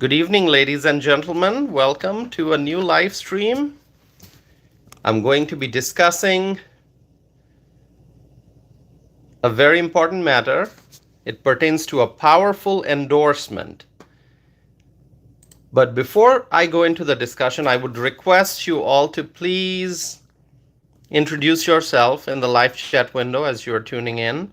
Good evening, ladies and gentlemen. Welcome to a new live stream. I'm going to be discussing a very important matter. It pertains to a powerful endorsement. But before I go into the discussion, I would request you all to please introduce yourself in the live chat window as you're tuning in.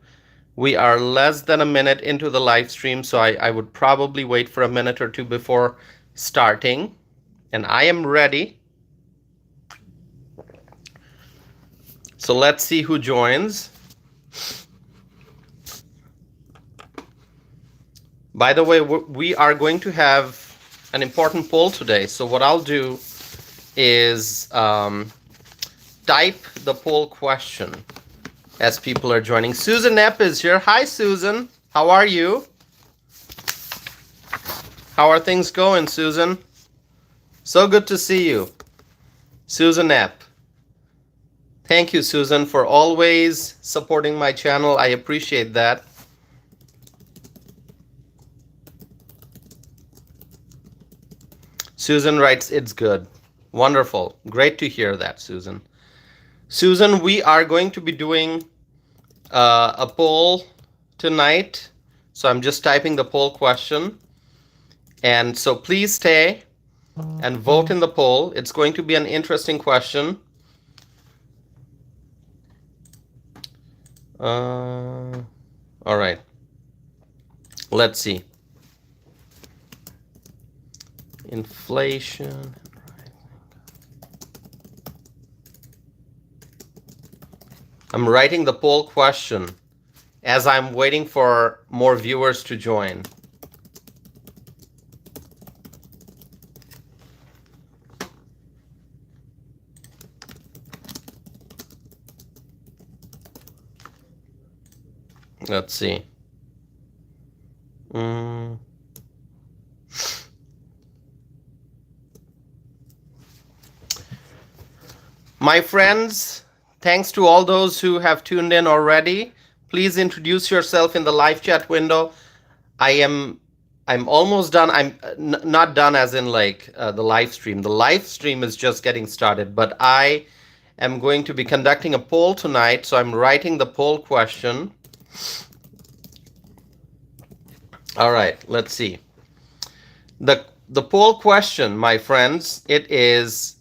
We are less than a minute into the live stream, so I would probably wait for a minute or two before starting. And I am ready. So let's see who joins. By the way, we are going to have an important poll today. So what I'll do is type the poll question as people are joining. Susan Epp is here. Hi, Susan. How are you? How are things going, Susan? So good to see you. Susan Epp. Thank you, Susan, for always supporting my channel. I appreciate that. Susan writes, it's good. Wonderful. Great to hear that, Susan. Susan, we are going to be doing a poll tonight. So I'm just typing the poll question. And so please stay and vote in the poll. It's going to be an interesting question. All right. Let's see. Inflation. I'm writing the poll question as I'm waiting for more viewers to join. Let's see. My friends, thanks to all those who have tuned in already. Please introduce yourself in the live chat window. I'm almost done. I'm not done as in like the live stream. The live stream is just getting started, but I am going to be conducting a poll tonight, so I'm writing the poll question. All right, let's see. The poll question, my friends, it is,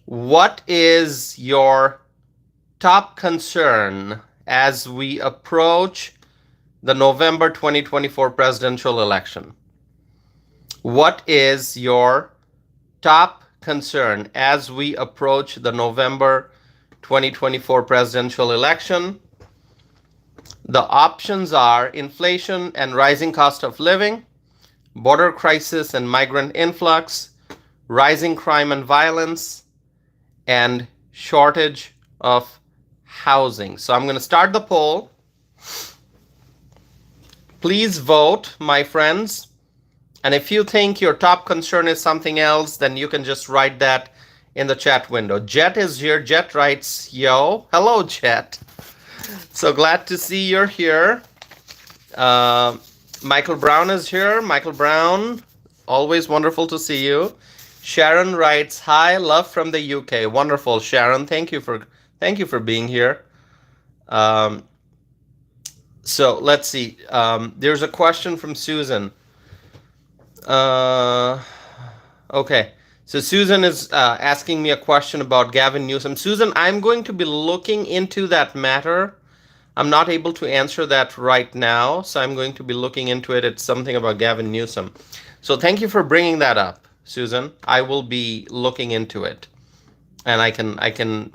what is your top concern as we approach the November 2024 presidential election? What is your top concern as we approach the November 2024 presidential election? The options are inflation and rising cost of living, border crisis and migrant influx, rising crime and violence, and shortage of housing. So I'm going to start the poll. Please vote, my friends. And if you think your top concern is something else, then you can just write that in the chat window. Jet is here. Jet writes, yo. Hello, Jet. So glad to see you're here. Michael Brown is here. Michael Brown, always wonderful to see you. Sharon writes, hi, love from the UK. Wonderful, Sharon. Thank you for being here. So let's see. There's a question from Susan. Okay. So Susan is asking me a question about Gavin Newsom. Susan, I'm going to be looking into that matter. I'm not able to answer that right now, so I'm going to be looking into it. It's something about Gavin Newsom. So thank you for bringing that up, Susan. I will be looking into it, and I can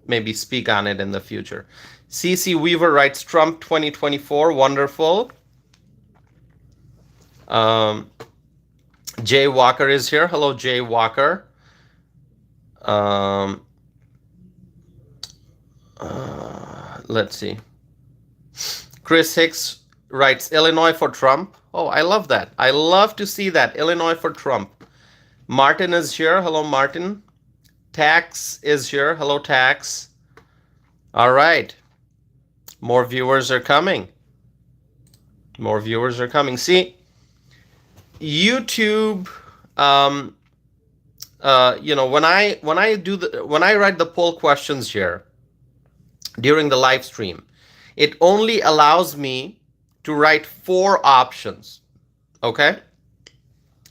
maybe speak on it in the future. CC Weaver writes, Trump 2024, wonderful. Jay Walker is here. Hello, Jay Walker. Let's see. Chris Hicks writes, Illinois for Trump. Oh, I love that. I love to see that. Illinois for Trump. Martin is here. Hello, Martin. Tax is here. Hello, Tax. All right. More viewers are coming. More viewers are coming. See, YouTube, um, when I write the poll questions here during the live stream, it only allows me to write 4 options. Okay,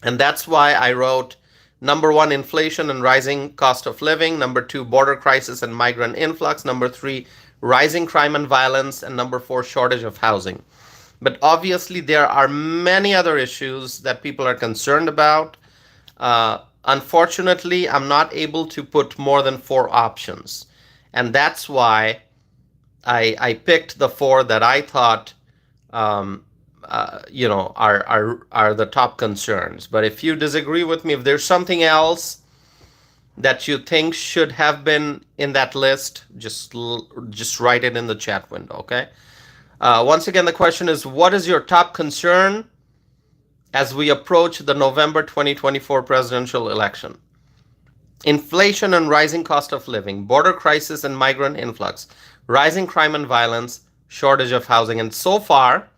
and that's why I wrote number 1, inflation and rising cost of living; number 2, border crisis and migrant influx; number 3, rising crime and violence; and number 4, shortage of housing. But obviously, there are many other issues that people are concerned about. Unfortunately, I'm not able to put more than 4 options. And that's why I picked the 4 that I thought um, are the top concerns. But if you disagree with me, if there's something else that you think should have been in that list, just write it in the chat window, okay? Once again, the question is, what is your top concern as we approach the November 2024 presidential election? Inflation and rising cost of living, border crisis and migrant influx, rising crime and violence, shortage of housing. And so far,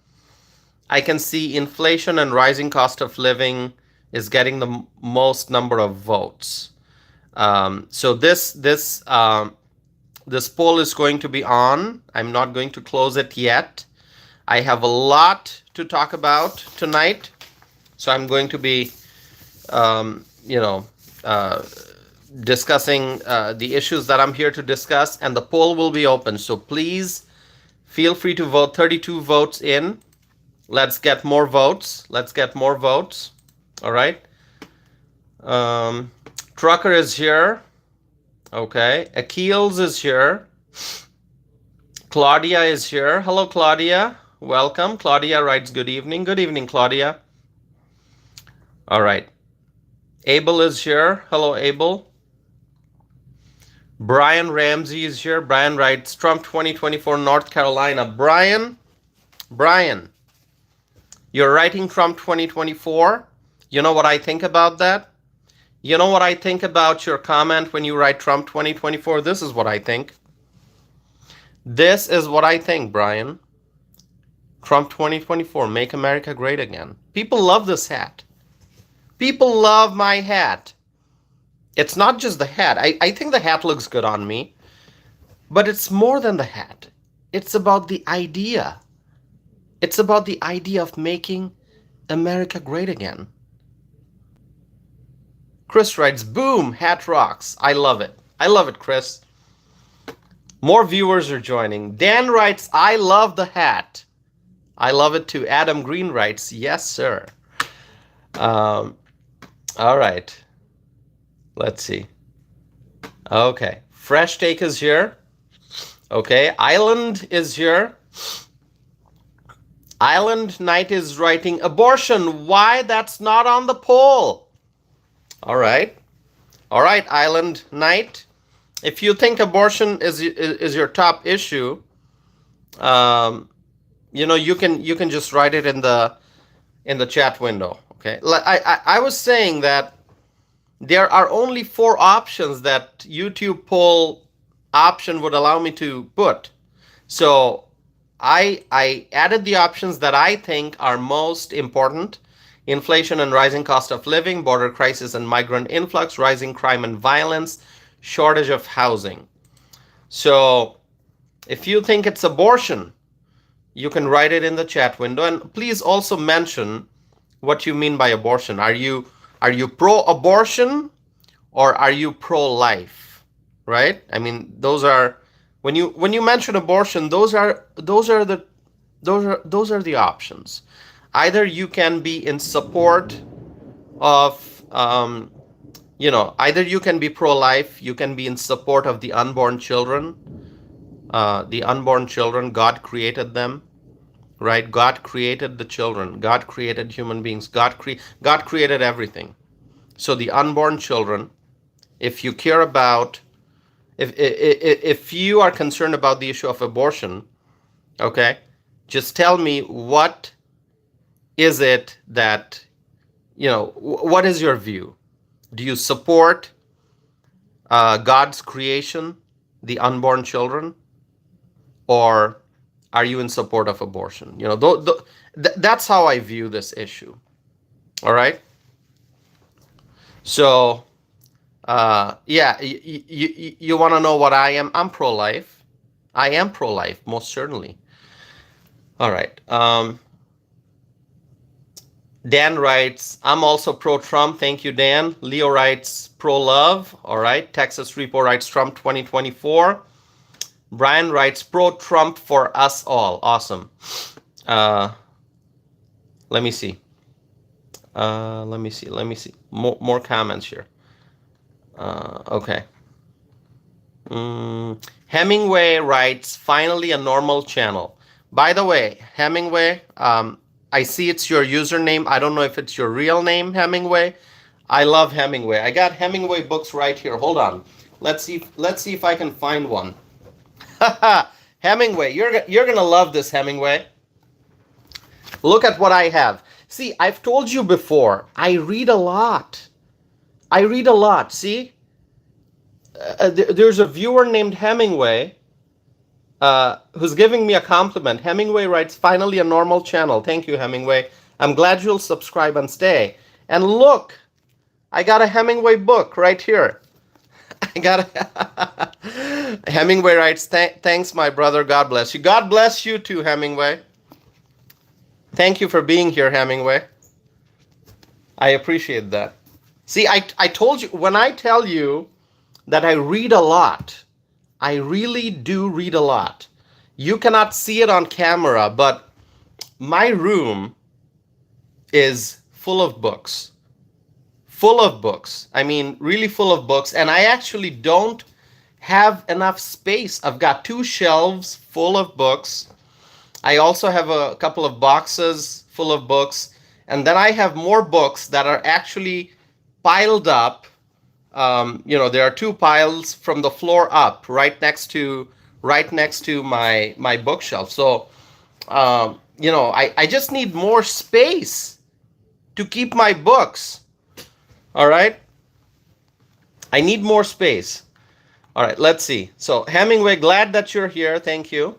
I can see inflation and rising cost of living is getting the most number of votes. So this poll is going to be on. I'm not going to close it yet. I have a lot to talk about tonight, so I'm going to be, discussing the issues that I'm here to discuss, and the poll will be open. So please feel free to vote. 32 votes in. Let's get more votes. Let's get more votes. All right. Trucker is here. Okay. Akils is here. Claudia is here. Hello, Claudia. Welcome. Claudia writes good evening. Good evening, Claudia. All right. Abel is here. Hello, Abel. Brian Ramsey is here. Brian writes Trump 2024 North Carolina. Brian, you're writing Trump 2024. You know what I think about that? You know what I think about your comment when you write Trump 2024? This is what I think. This is what I think, Brian. Trump 2024, make America great again. People love this hat. People love my hat. It's not just the hat. I think the hat looks good on me. But it's more than the hat. It's about the idea. It's about the idea of making America great again. Chris writes, boom, hat rocks. I love it. I love it, Chris. More viewers are joining. Dan writes, I love the hat. I love it too. Adam Green writes, yes, sir. All right. Let's see. Okay. Fresh Take is here. Okay. Island is here. Island Knight is writing, abortion. Why that's not on the poll? All right. All right, Island Knight. If you think abortion is your top issue, you can just write it in the chat window. Okay. I was saying that there are only 4 options that YouTube poll option would allow me to put. So I added the options that I think are most important: inflation and rising cost of living, border crisis and migrant influx, rising crime and violence, shortage of housing. So if you think it's abortion, you can write it in the chat window. And please also mention what you mean by abortion. Are you pro-abortion or are you pro-life? Right? I mean, those are, when you mention abortion, those are the options. Either you can be in support of either you can be pro-life, you can be in support of the unborn children. The unborn children, God created them. Right? God created the children. God created human beings. God created everything. So the unborn children, if you care about, if you are concerned about the issue of abortion, okay, just tell me what is it that, what is your view? Do you support God's creation, the unborn children, or are you in support of abortion? That's how I view this issue. All right. So, yeah, you want to know what I am? I'm pro-life. I am pro-life, most certainly. All right. Dan writes, I'm also pro-Trump. Thank you, Dan. Leo writes, pro-love. All right. Texas Repo writes, Trump 2024. Brian writes, pro-Trump for us all. Awesome. Uh, let me see. Let me see. More comments here. Okay. Hemingway writes, finally a normal channel. By the way, Hemingway, I see it's your username. I don't know if it's your real name, Hemingway. I love Hemingway. I got Hemingway books right here. Hold on. Let's see if I can find one. Hemingway, you're gonna love this, Hemingway. Look at what I have. See, I've told you before, I read a lot. I read a lot. See, there's a viewer named Hemingway who's giving me a compliment. Hemingway writes, finally a normal channel. Thank you, Hemingway. I'm glad you'll subscribe and stay. And look, I got a Hemingway book right here. I got a Hemingway writes, thanks, my brother. God bless you. God bless you too, Hemingway. Thank you for being here, Hemingway. I appreciate that. See, I told you, when I tell you that I read a lot, I really do read a lot. You cannot see it on camera, but my room is full of books. Full of books. I mean, really full of books. And I actually don't have enough space. I've got 2 shelves full of books. I also have a couple of boxes full of books. And then I have more books that are actually piled up. There are 2 piles from the floor up, right next to my bookshelf. So, I just need more space to keep my books. All right. I need more space. All right. Let's see. So Hemingway, glad that you're here. Thank you.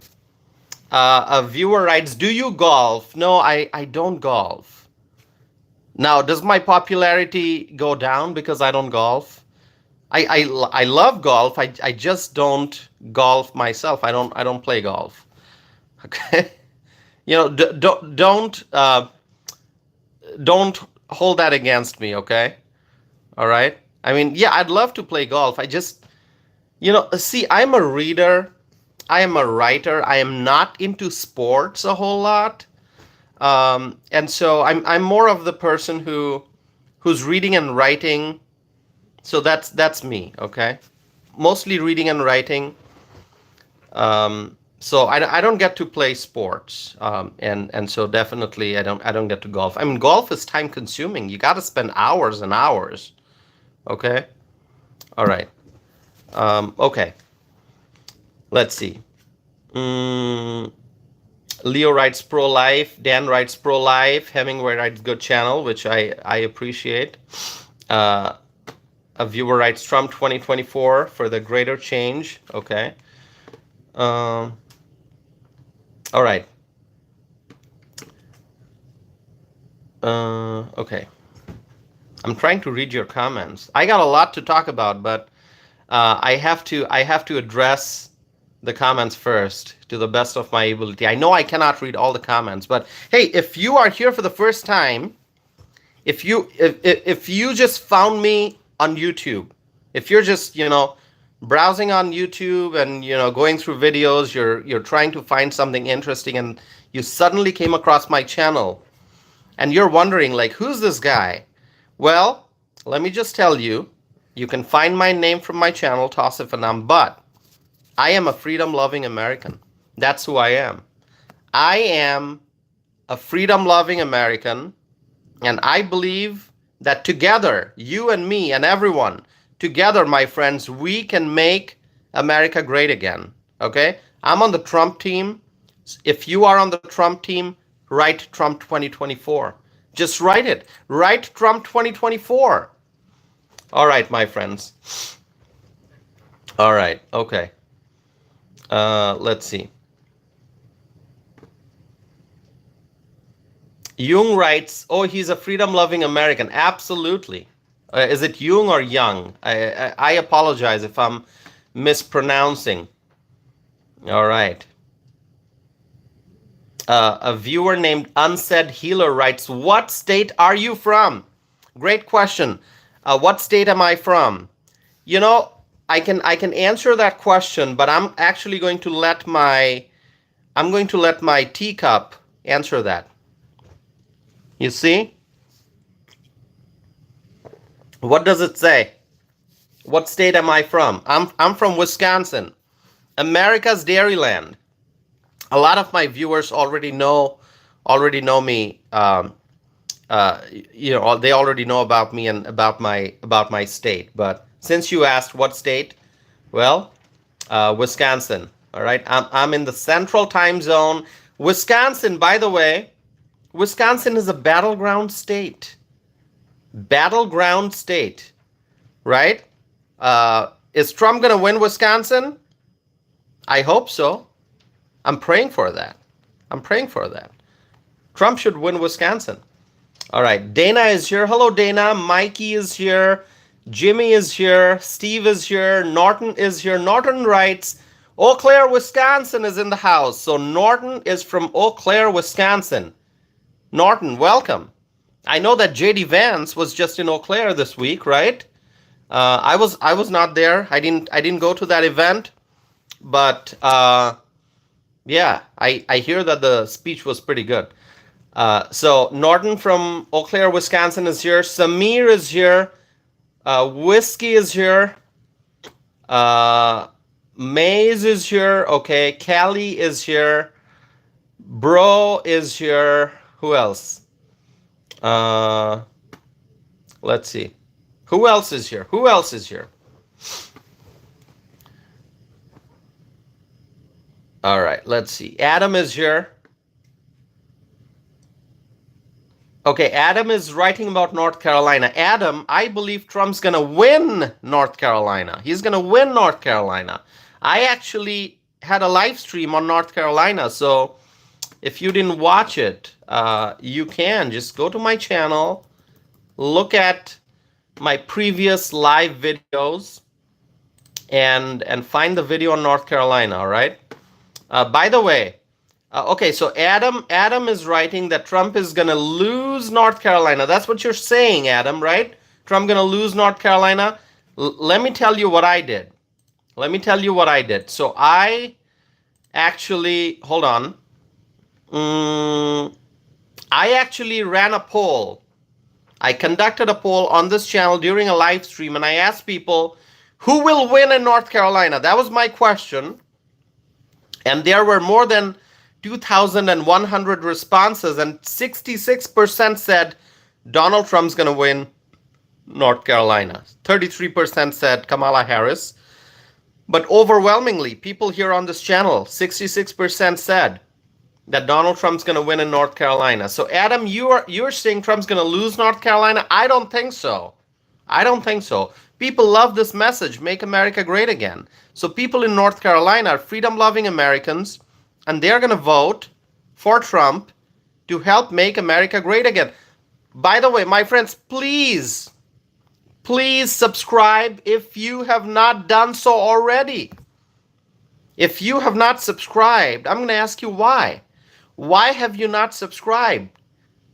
A viewer writes, do you golf? No, I don't golf. Now, does my popularity go down because I don't golf? I love golf. I just don't golf myself. I don't play golf. Okay. Don't hold that against me. Okay. All right. I mean, yeah, I'd love to play golf. I just, see, I'm a reader. I am a writer. I am not into sports a whole lot. And so I'm more of the person who's reading and writing. So that's me, okay? Mostly reading and writing. So I don't get to play sports, and so definitely I don't get to golf. I mean, golf is time consuming. You got to spend hours and hours. Okay. All right. Okay. Let's see. Leo writes pro-life. Dan writes pro-life. Hemingway writes good channel, which I appreciate. A viewer writes Trump 2024 for the greater change. Okay. All right. Okay. I'm trying to read your comments. I got a lot to talk about, but I have to address the comments first to the best of my ability. I know I cannot read all the comments, but hey, if you are here for the first time, if you just found me on YouTube, if you're just browsing on YouTube and going through videos, you're trying to find something interesting, and you suddenly came across my channel, and you're wondering like, who's this guy? Well, let me just tell you, you can find my name from my channel, Tassif Anam, but I am a freedom-loving American. That's who I am. I am a freedom-loving American, and I believe that together, you and me and everyone, together, my friends, we can make America great again. Okay? I'm on the Trump team. If you are on the Trump team, write Trump 2024. Just write it. Write Trump 2024. All right, my friends. All right. Okay. Let's see. Jung writes, oh, he's a freedom-loving American. Absolutely. Is it Jung or Young? I apologize if I'm mispronouncing. All right. A viewer named Unsaid Healer writes, what state are you from? Great question. What state am I from? You know, I can answer that question, but I'm actually going to let my teacup answer that. You see? What does it say? What state am I from? I'm from Wisconsin, America's Dairyland. A lot of my viewers already know me. They already know about me and about my state. But since you asked what state, well, Wisconsin. All right, I'm in the Central Time Zone. Wisconsin, by the way, Wisconsin is a battleground state. Battleground state, right? Is Trump gonna win Wisconsin? I hope so. I'm praying for that. I'm praying for that. Trump should win Wisconsin. All right, Dana is here. Hello, Dana. Mikey is here. Jimmy is here. Steve is here. Norton is here. Norton writes, Eau Claire, Wisconsin is in the house. So Norton is from Eau Claire, Wisconsin. Norton, welcome. I know that JD Vance was just in Eau Claire this week, right? I was not there. I didn't go to that event, but yeah, I hear that the speech was pretty good. So Norton from Eau Claire, Wisconsin is here. Samir is here. Whiskey is here. Maze is here. Okay, Callie is here. Bro is here. Who else? Let's see. Who else is here? Who else is here? All right, let's see. Adam is here. Okay, Adam is writing about North Carolina. Adam, I believe Trump's going to win North Carolina. He's going to win North Carolina. I actually had a live stream on North Carolina, so if you didn't watch it, you can just go to my channel, look at my previous live videos, and find the video on North Carolina, all right? By the way, okay, so Adam is writing that Trump is going to lose North Carolina. That's what you're saying, Adam, right? Trump going to lose North Carolina? Let me tell you what I did. Let me tell you what I did. So I actually, hold on. I actually ran a poll. I conducted a poll on this channel during a live stream, and I asked people, who will win in North Carolina? That was my question. And there were more than 2,100 responses, and 66% said Donald Trump's going to win North Carolina. 33% said Kamala Harris. But overwhelmingly, people here on this channel, 66% said that Donald Trump's going to win in North Carolina. So Adam, you're saying Trump's going to lose North Carolina? I don't think so. I don't think so. People love this message, make America great again. So people in North Carolina are freedom-loving Americans, and they're going to vote for Trump to help make America great again. By the way, my friends, please subscribe if you have not done so already. If you have not subscribed, I'm going to ask you why. Why have you not subscribed?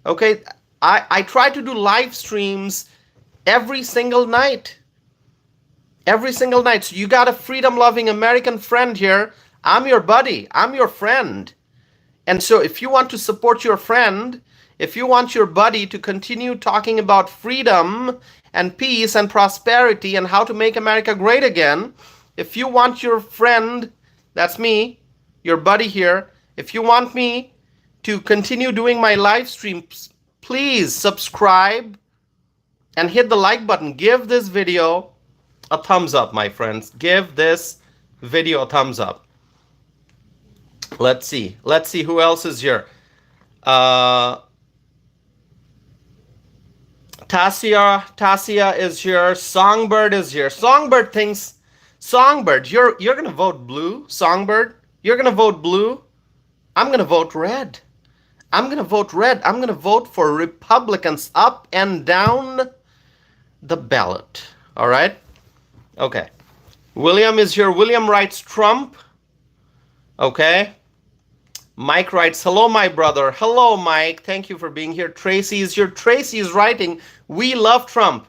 Okay, I try to do live streams every single night. Every single night. So you got a freedom-loving American friend here. I'm your buddy. I'm your friend. And so if you want to support your friend, if you want your buddy to continue talking about freedom and peace and prosperity and how to make America great again, if you want your friend, that's me, your buddy here, if you want me to continue doing my live streams, please subscribe and hit the like button. Give this video a thumbs up, my friends. Give this video a thumbs up. Let's see. Let's see who else is here. Tasia is here. Songbird is here. Songbird thinks, Songbird, you're gonna vote blue. Songbird, you're gonna vote blue. I'm gonna vote red. I'm going to vote red. I'm going to vote for Republicans up and down the ballot. All right? Okay. William is here. William writes Trump. Okay. Mike writes, hello, my brother. Hello, Mike. Thank you for being here. Tracy is here. Tracy is writing, we love Trump.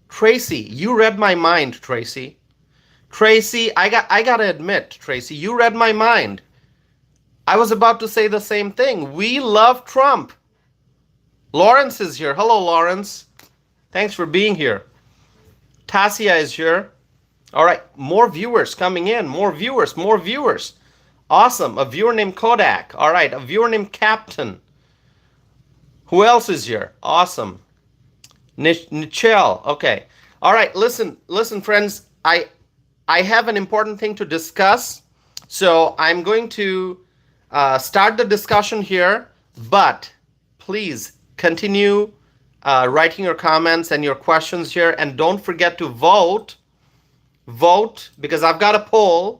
Tracy, you read my mind, Tracy. Tracy, I gotta admit, Tracy, you read my mind. I was about to say the same thing. We love Trump. Lawrence is here. Hello, Lawrence. Thanks for being here. Tasia is here. All right, more viewers coming in. More viewers, more viewers. Awesome. A viewer named Kodak. All right, a viewer named Captain. Who else is here? Awesome. Nichelle. Okay. All right, listen, friends. I have an important thing to discuss. So I'm going to start the discussion here, but please continue writing your comments and your questions here, and don't forget to vote. Vote, because I've got a poll.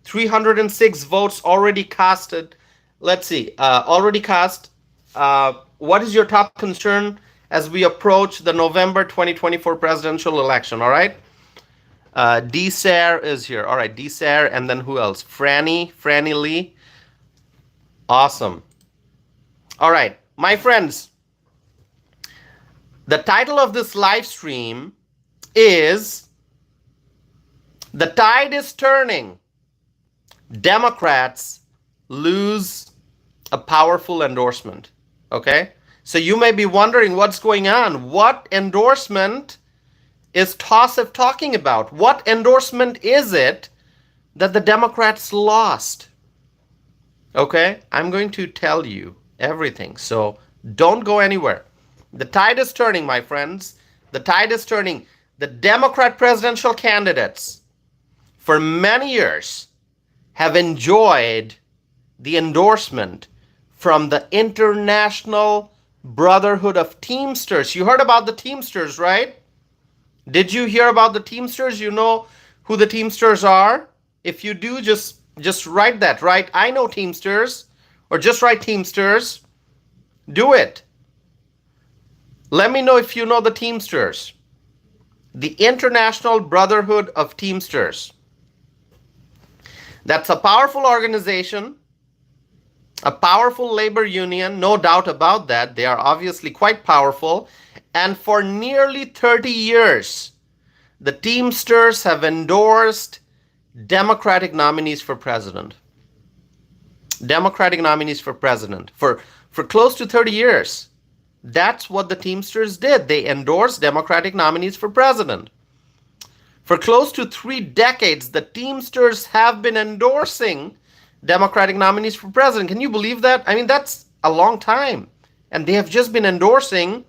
306 votes already casted. Let's see, already cast. What is your top concern as we approach the November 2024 presidential election? All right. D. Sayre is here. All right, D. Sayre, and then who else? Franny Lee. Awesome. All right, my friends. The title of this live stream is "The Tide is Turning. Democrats lose a powerful endorsement." Okay? So you may be wondering what's going on. What endorsement is Tosif talking about? What endorsement is it that the Democrats lost? Okay? I'm going to tell you everything. So don't go anywhere. The tide is turning, my friends. The tide is turning. The Democrat presidential candidates for many years have enjoyed the endorsement from the International Brotherhood of Teamsters. You heard about the Teamsters, right? Did you hear about the Teamsters? You know who the Teamsters are? If you do, just write that, right? I know Teamsters, or just write Teamsters. Do it. Let me know if you know the Teamsters. The International Brotherhood of Teamsters. That's a powerful organization, a powerful labor union, no doubt about that. They are obviously quite powerful. And for nearly 30 years, the Teamsters have endorsed Democratic nominees for president. Democratic nominees for president. For close to 30 years. That's what the Teamsters did. They endorsed Democratic nominees for president. For close to 3 decades, the Teamsters have been endorsing Democratic nominees for president. Can you believe that? I mean, that's a long time. And they have just been endorsing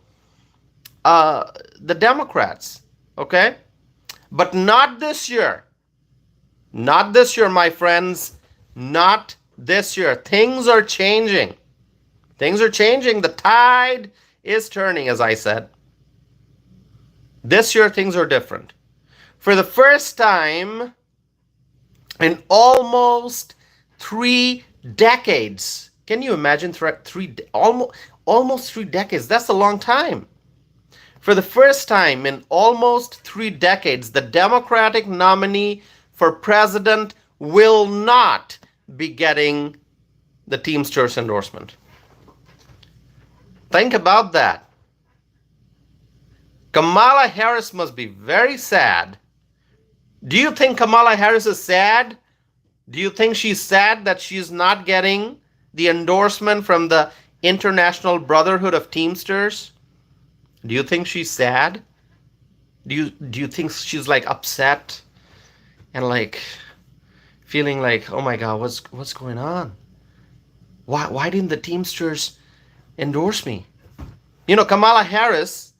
the Democrats. Okay? But not this year. Not this year, my friends. Not this year. Things are changing. Things are changing. The tide is turning, as I said. This year, things are different. For the first time in almost 3 decades. Can you imagine almost 3 decades? That's a long time. For the first time in almost 3 decades, the Democratic nominee for president will not be getting the Teamsters endorsement. Think about that. Kamala Harris must be very sad. Do you think Kamala Harris is sad? Do you think she's sad that she's not getting the endorsement from the International Brotherhood of Teamsters? Do you think she's sad? Do you think she's like upset and like feeling like, oh my God, what's going on? Why didn't the Teamsters endorse me? You know, Kamala Harris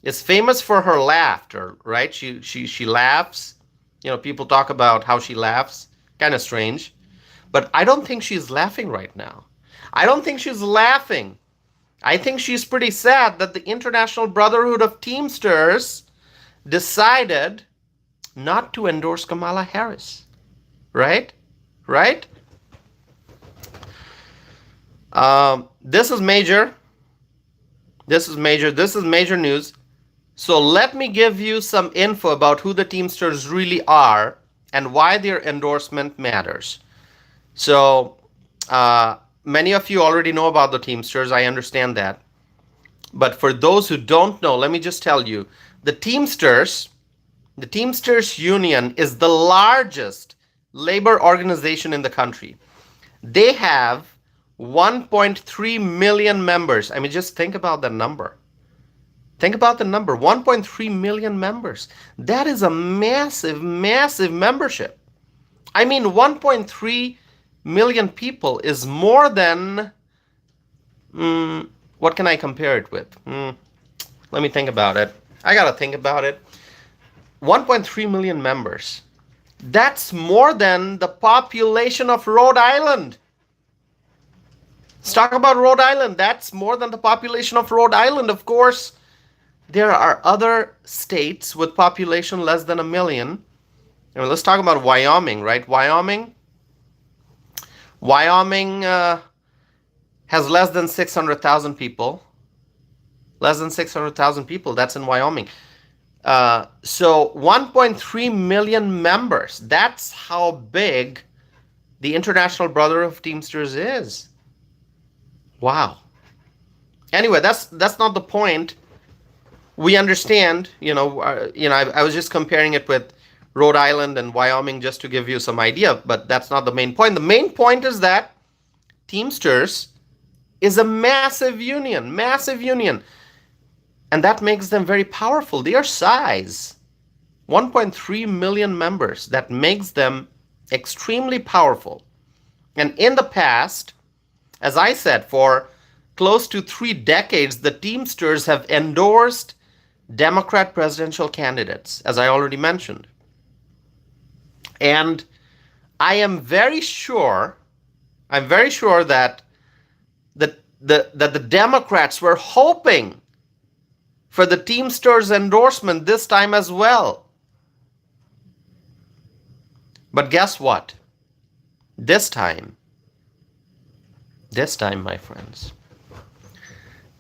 is famous for her laughter, right? She laughs. You know, people talk about how she laughs. Kind of strange. But I don't think she's laughing right now. I don't think she's laughing. I think she's pretty sad that the International Brotherhood of Teamsters decided not to endorse Kamala Harris. Right? Right? This is major. This is major. This is major news. So let me give you some info about who the Teamsters really are and why their endorsement matters. So many of you already know about the Teamsters. I understand that. But for those who don't know, let me just tell you, the Teamsters Union is the largest labor organization in the country. They have 1.3 million members. I mean, just think about the number. Think about the number, 1.3 million members. That is a massive, massive membership. I mean, 1.3 million people is more than, what can I compare it with? Let me think about it. I gotta think about it. 1.3 million members. That's more than the population of Rhode Island. Let's talk about Rhode Island. That's more than the population of Rhode Island. Of course, there are other states with population less than a million. I mean, let's talk about Wyoming, right? Wyoming has less than 600,000 people. Less than 600,000 people. That's in Wyoming. So 1.3 million members. That's how big the International Brotherhood of Teamsters is. Wow. Anyway, that's not the point. We understand, I was just comparing it with Rhode Island and Wyoming just to give you some idea, but that's not the main point. The main point is that Teamsters is a massive union, and that makes them very powerful. Their size, 1.3 million members, that makes them extremely powerful. And in the past, as I said, for close to 3 decades, the Teamsters have endorsed Democrat presidential candidates, as I already mentioned. And I'm very sure that the Democrats were hoping for the Teamsters endorsement this time as well. But guess what? This time, my friends,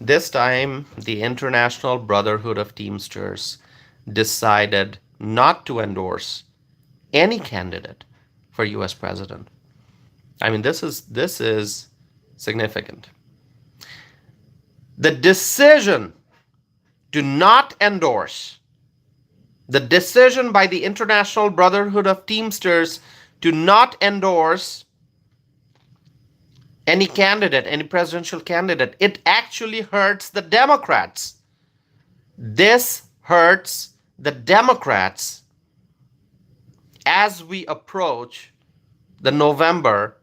this time the International Brotherhood of Teamsters decided not to endorse any candidate for US president. I mean, this is significant. The decision to not endorse, the decision by the International Brotherhood of Teamsters to not endorse any candidate, any presidential candidate, it actually hurts the Democrats. This hurts the Democrats as we approach the November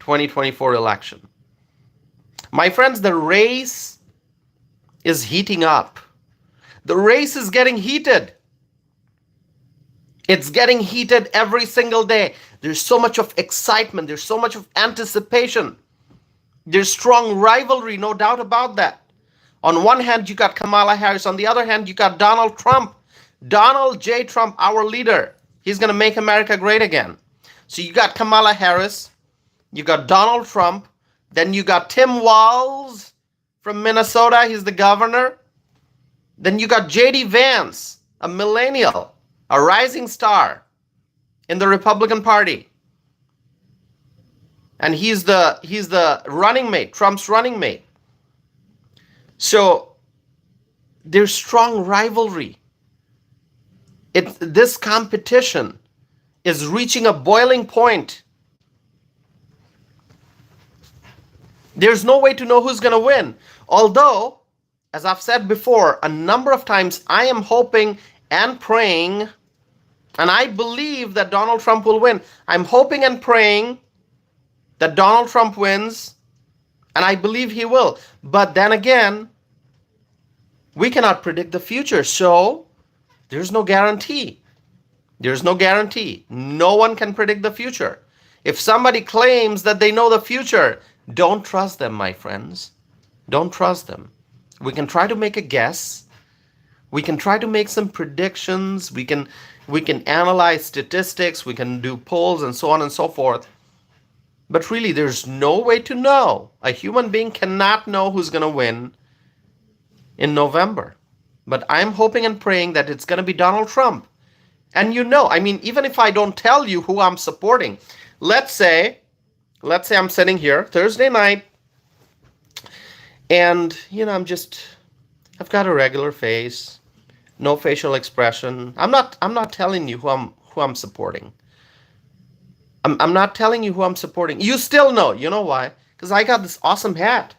2024 election. My friends, the race is heating up. The race is getting heated. It's getting heated every single day. There's so much of excitement. There's so much of anticipation. There's strong rivalry, no doubt about that. On one hand, you got Kamala Harris. On the other hand, you got Donald Trump. Donald J. Trump, our leader. He's going to make America great again. So you got Kamala Harris. You got Donald Trump. Then you got Tim Walz from Minnesota. He's the governor. Then you got J.D. Vance, a millennial, a rising star in the Republican Party. And he's the running mate, Trump's running mate. So there's strong rivalry. This competition is reaching a boiling point. There's no way to know who's going to win. Although, as I've said before, a number of times, I am hoping and praying, and I believe that Donald Trump will win. I'm hoping and praying that Donald Trump wins, and I believe he will. But then again, we cannot predict the future, so there's no guarantee. There's no guarantee. No one can predict the future. If somebody claims that they know the future, don't trust them, my friends. Don't trust them. We can try to make a guess. We can try to make some predictions. We can analyze statistics. We can do polls and so on and so forth. But really, there's no way to know. A human being cannot know who's going to win in November. But I'm hoping and praying that it's going to be Donald Trump. And I mean, even if I don't tell you who I'm supporting, let's say, I'm sitting here Thursday night, and I've got a regular face, no facial expression. I'm not telling you who I'm supporting. I'm not telling you who I'm supporting. You still know. You know why? Because I got this awesome hat.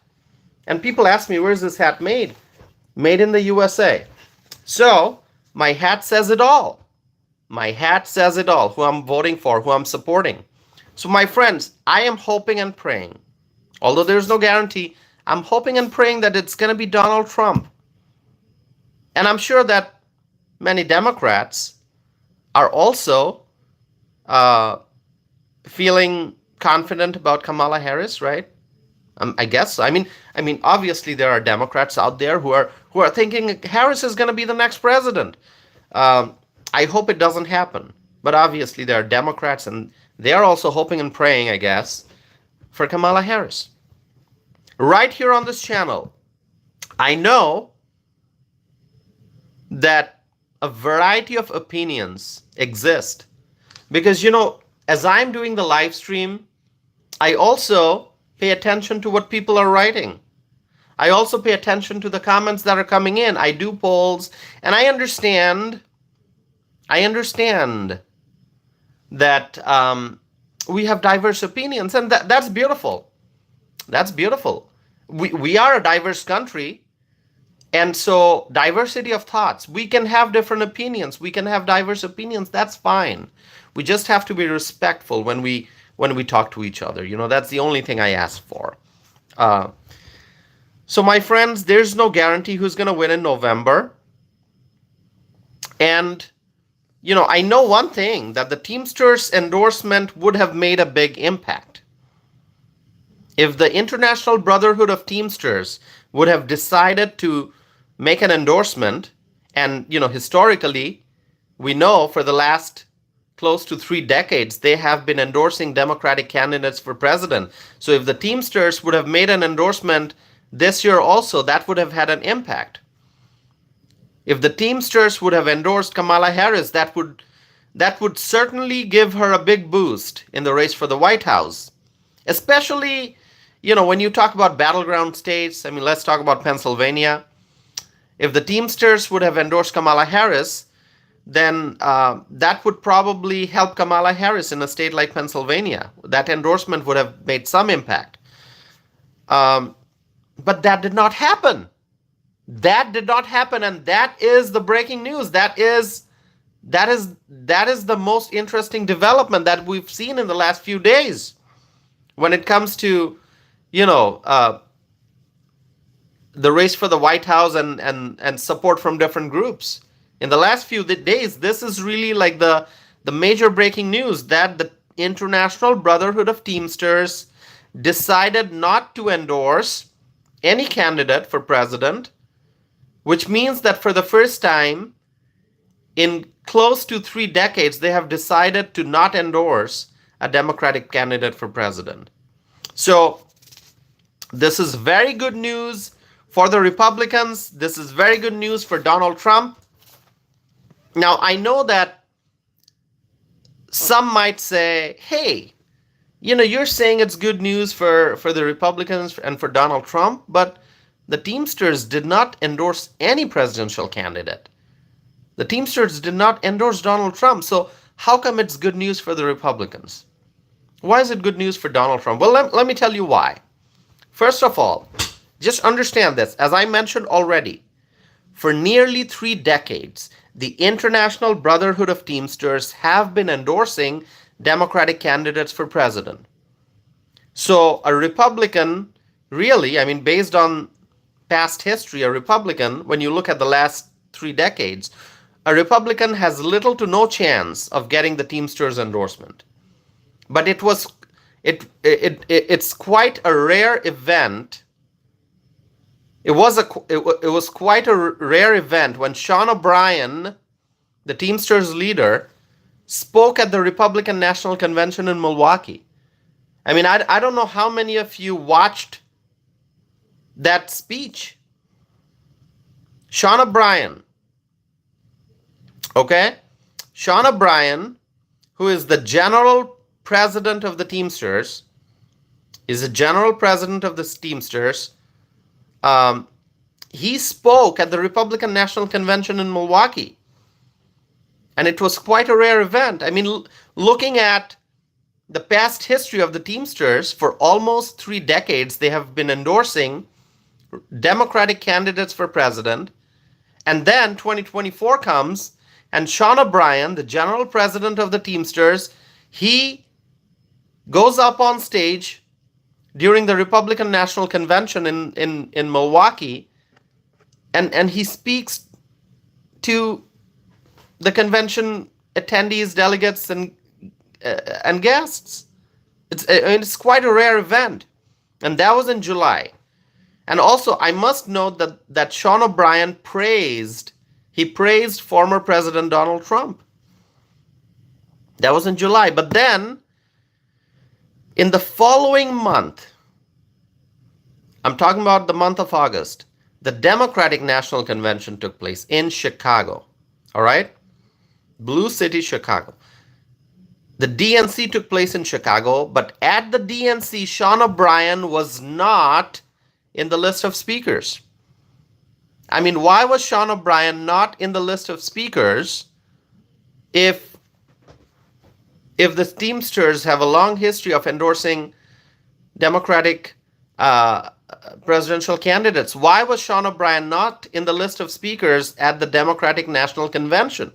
And people ask me, where's this hat made? Made in the USA. So, my hat says it all. My hat says it all. Who I'm voting for, who I'm supporting. So, my friends, I am hoping and praying, although there's no guarantee, I'm hoping and praying that it's going to be Donald Trump. And I'm sure that many Democrats are also feeling confident about Kamala Harris, right? I guess. I mean, obviously there are Democrats out there who are thinking Harris is going to be the next president. I hope it doesn't happen. But obviously there are Democrats, and they are also hoping and praying, I guess, for Kamala Harris. Right here on this channel, I know that a variety of opinions exist because, as I'm doing the live stream, I also pay attention to what people are writing. I also pay attention to the comments that are coming in. I do polls, and I understand that we have diverse opinions, and that's beautiful. That's beautiful. We are a diverse country, and so diversity of thoughts. We can have different opinions. We can have diverse opinions. That's fine. We just have to be respectful when we talk to each other. That's the only thing I ask for. So my friends, there's no guarantee who's going to win in November. And, I know one thing, that the Teamsters endorsement would have made a big impact. If the International Brotherhood of Teamsters would have decided to make an endorsement, and, historically, we know for the last close to 3 decades, they have been endorsing Democratic candidates for president. So if the Teamsters would have made an endorsement this year also, that would have had an impact. If the Teamsters would have endorsed Kamala Harris, that would certainly give her a big boost in the race for the White House. Especially, when you talk about battleground states, let's talk about Pennsylvania. If the Teamsters would have endorsed Kamala Harris, then that would probably help Kamala Harris in a state like Pennsylvania. That endorsement would have made some impact. But that did not happen. That did not happen, and that is the breaking news. That is the most interesting development that we've seen in the last few days when it comes to, the race for the White House and support from different groups. In the last few days, this is really like the major breaking news that the International Brotherhood of Teamsters decided not to endorse any candidate for president, which means that for the first time in close to 3 decades, they have decided to not endorse a Democratic candidate for president. So this is very good news for the Republicans. This is very good news for Donald Trump. Now, I know that some might say, hey, you're saying it's good news for the Republicans and for Donald Trump, but the Teamsters did not endorse any presidential candidate. The Teamsters did not endorse Donald Trump. So how come it's good news for the Republicans? Why is it good news for Donald Trump? Well, let me tell you why. First of all, just understand this. As I mentioned already, for nearly 3 decades, the International Brotherhood of Teamsters have been endorsing Democratic candidates for president. So a Republican, really, based on past history, a Republican, when you look at the last 3 decades, a Republican has little to no chance of getting the Teamsters endorsement. But it's quite a rare event. It was quite a rare event when Sean O'Brien, the Teamsters leader, spoke at the Republican National Convention in Milwaukee. I mean, I don't know how many of you watched that speech. Sean O'Brien, okay? Sean O'Brien, who is the general president of the Teamsters, is the general president of the Teamsters. Um, he spoke at the Republican National Convention in Milwaukee. And it was quite a rare event. I mean, looking at the past history of the Teamsters, for almost 3 decades, they have been endorsing Democratic candidates for president. And then 2024 comes, and Sean O'Brien, the general president of the Teamsters, he goes up on stage during the Republican National Convention in Milwaukee, and he speaks to the convention attendees, delegates, and guests. It's quite a rare event, and that was in July. And also, I must note that Sean O'Brien praised former President Donald Trump. That was in July. But then, in the following month, I'm talking about the month of August, the Democratic National Convention took place in Chicago. All right? Blue City, Chicago. The DNC took place in Chicago, but at the DNC, Sean O'Brien was not in the list of speakers. I mean, why was Sean O'Brien not in the list of speakers if the Teamsters have a long history of endorsing Democratic presidential candidates? Why was Sean O'Brien not in the list of speakers at the Democratic National Convention?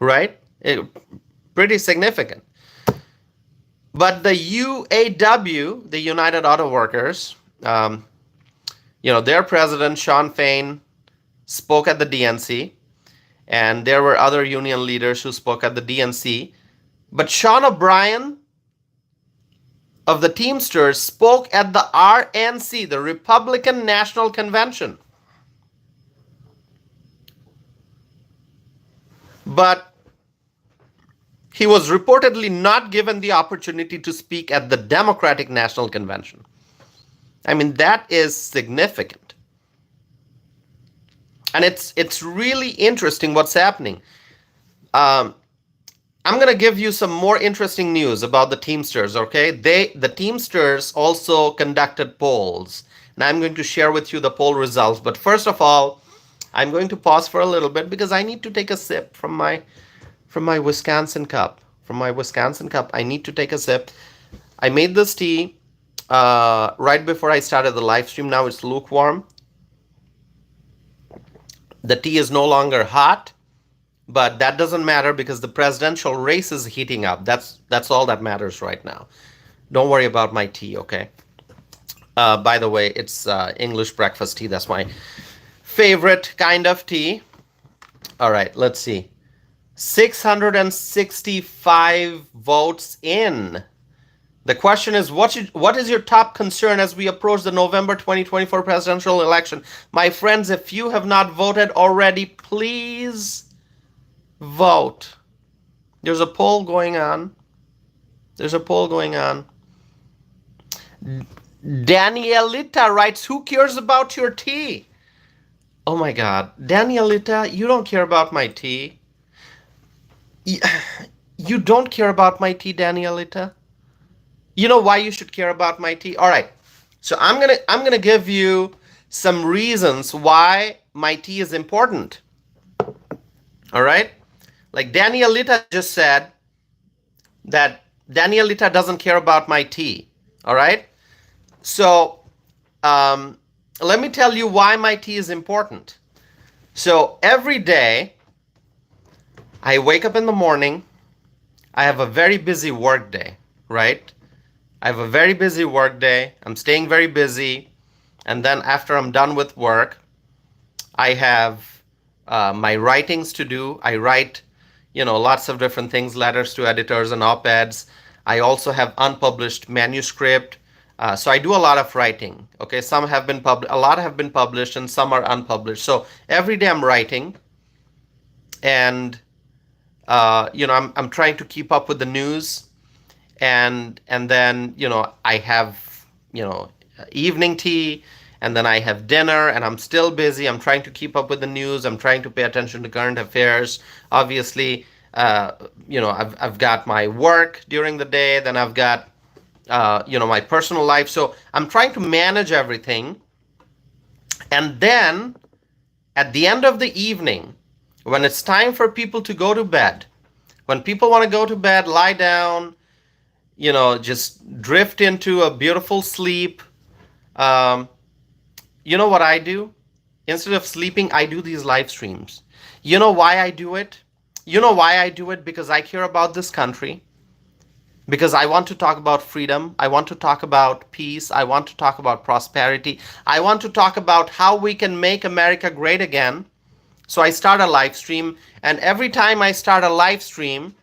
Right? Pretty significant. But the UAW, the United Auto Workers, their president, Sean Fain, spoke at the DNC, and there were other union leaders who spoke at the DNC. But Sean O'Brien of the Teamsters spoke at the RNC, the Republican National Convention. But he was reportedly not given the opportunity to speak at the Democratic National Convention. I mean, that is significant. And it's really interesting what's happening. I'm going to give you some more interesting news about the Teamsters, okay? The Teamsters also conducted polls, and I'm going to share with you the poll results. But first of all, I'm going to pause for a little bit because I need to take a sip from my Wisconsin cup. I need to take a sip. I made this tea right before I started the live stream. Now it's lukewarm. The tea is no longer hot, but that doesn't matter because the presidential race is heating up. That's all that matters right now. Don't worry about my tea, okay? By the way, it's English breakfast tea. That's my favorite kind of tea. All right, let's see. 665 votes in. The question is, what is your top concern as we approach the November 2024 presidential election? My friends, if you have not voted already, please vote. There's a poll going on. Danielita writes, who cares about your tea? Oh my God. Danielita, you don't care about my tea. You don't care about my tea, Danielita? You know why you should care about my tea? All right. So I'm gonna give you some reasons why my tea is important. All right? Like Danielita just said that Danielita doesn't care about my tea. All right? So let me tell you why my tea is important. So every day I wake up in the morning. I have a very busy work day, right? I have a very busy work day. I'm staying very busy. And then after I'm done with work, I have my writings to do. I write, lots of different things, letters to editors and op-eds. I also have unpublished manuscript. So I do a lot of writing. Okay, some have been a lot have been published, and some are unpublished. So every day I'm writing, and I'm trying to keep up with the news, and then I have evening tea, and then I have dinner, and I'm still busy. I'm trying to keep up with the news. I'm trying to pay attention to current affairs. Obviously, I've got my work during the day, then I've got my personal life. So I'm trying to manage everything, and then at the end of the evening, when it's time for people to go to bed, when people want to go to bed, lie down, just drift into a beautiful sleep. Um, you know what I do? Instead of sleeping, I do these live streams. You know why I do it? You know why I do it? Because I care about this country. Because I want to talk about freedom. I want to talk about peace. I want to talk about prosperity. I want to talk about how we can make America great again. So I start a live stream, and every time I start a live stream,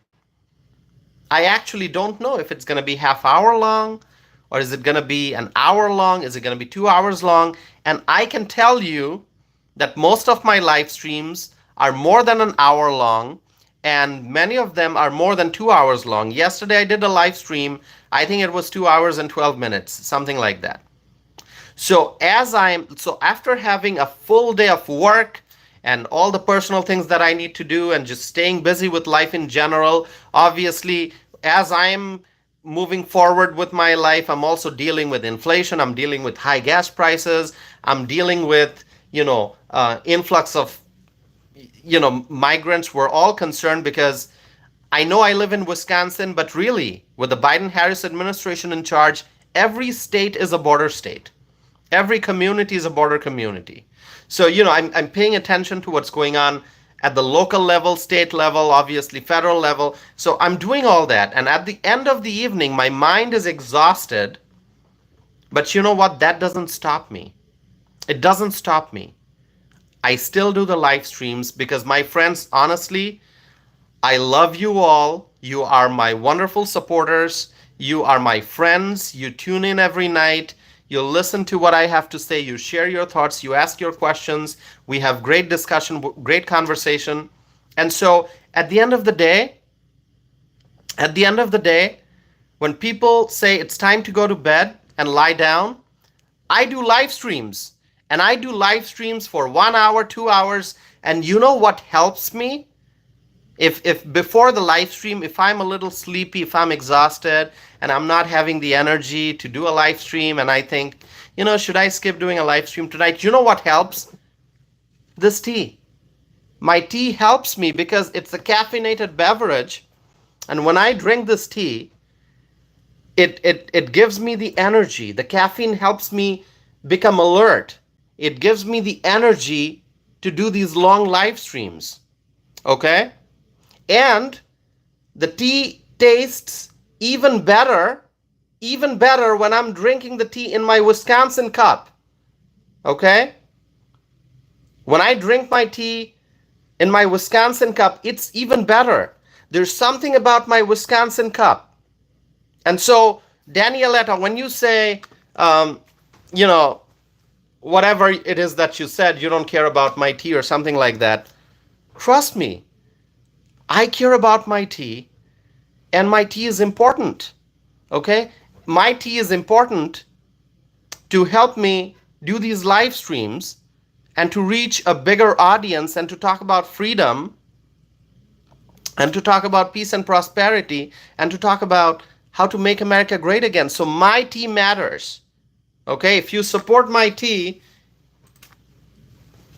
I actually don't know if it's going to be half hour long, or is it going to be an hour long? Is it going to be 2 hours long? And I can tell you that most of my live streams are more than an hour long, and many of them are more than 2 hours long. Yesterday I did a live stream. I think it was 2 hours and 12 minutes, something like that. So after having a full day of work and all the personal things that I need to do and just staying busy with life in general, obviously, as I'm moving forward with my life, I'm also dealing with inflation. I'm dealing with high gas prices. I'm dealing with, influx of, migrants. We're all concerned because I know I live in Wisconsin, but really, with the Biden-Harris administration in charge, every state is a border state. Every community is a border community. So, I'm paying attention to what's going on at the local level, state level, obviously federal level. So I'm doing all that. And at the end of the evening, my mind is exhausted. But you know what? That doesn't stop me. It doesn't stop me. I still do the live streams because, my friends, honestly, I love you all. You are my wonderful supporters. You are my friends. You tune in every night. You listen to what I have to say. You share your thoughts. You ask your questions. We have great discussion, great conversation. And so at the end of the day, when people say it's time to go to bed and lie down, I do live streams. And I do live streams for 1 hour, 2 hours. And you know what helps me? If before the live stream, if I'm a little sleepy, if I'm exhausted, and I'm not having the energy to do a live stream, and I think, should I skip doing a live stream tonight? You know what helps? This tea. My tea helps me because it's a caffeinated beverage. And when I drink this tea, it gives me the energy. The caffeine helps me become alert. It gives me the energy to do these long live streams. Okay? And the tea tastes even better when I'm drinking the tea in my Wisconsin cup. Okay? When I drink my tea in my Wisconsin cup, it's even better. There's something about my Wisconsin cup. And so, Danieletta, when you say, whatever it is that you said, you don't care about my tea or something like that, trust me, I care about my tea, and my tea is important. Okay? My tea is important to help me do these live streams and to reach a bigger audience and to talk about freedom and to talk about peace and prosperity and to talk about how to make America great again. So my tea matters. Okay? If you support my tea,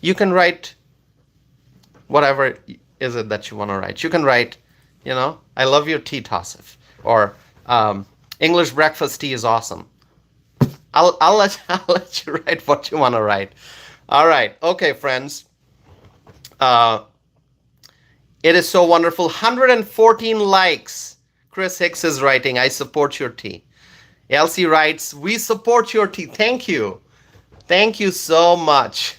you can write whatever is it that you want to write. You can write, I love your tea, Tassif, or English breakfast tea is awesome. I'll let you write what you want to write. All right, okay, friends. It is so wonderful. 114 likes. Chris Hicks is writing, I support your tea. Elsie writes, we support your tea. Thank you. Thank you so much.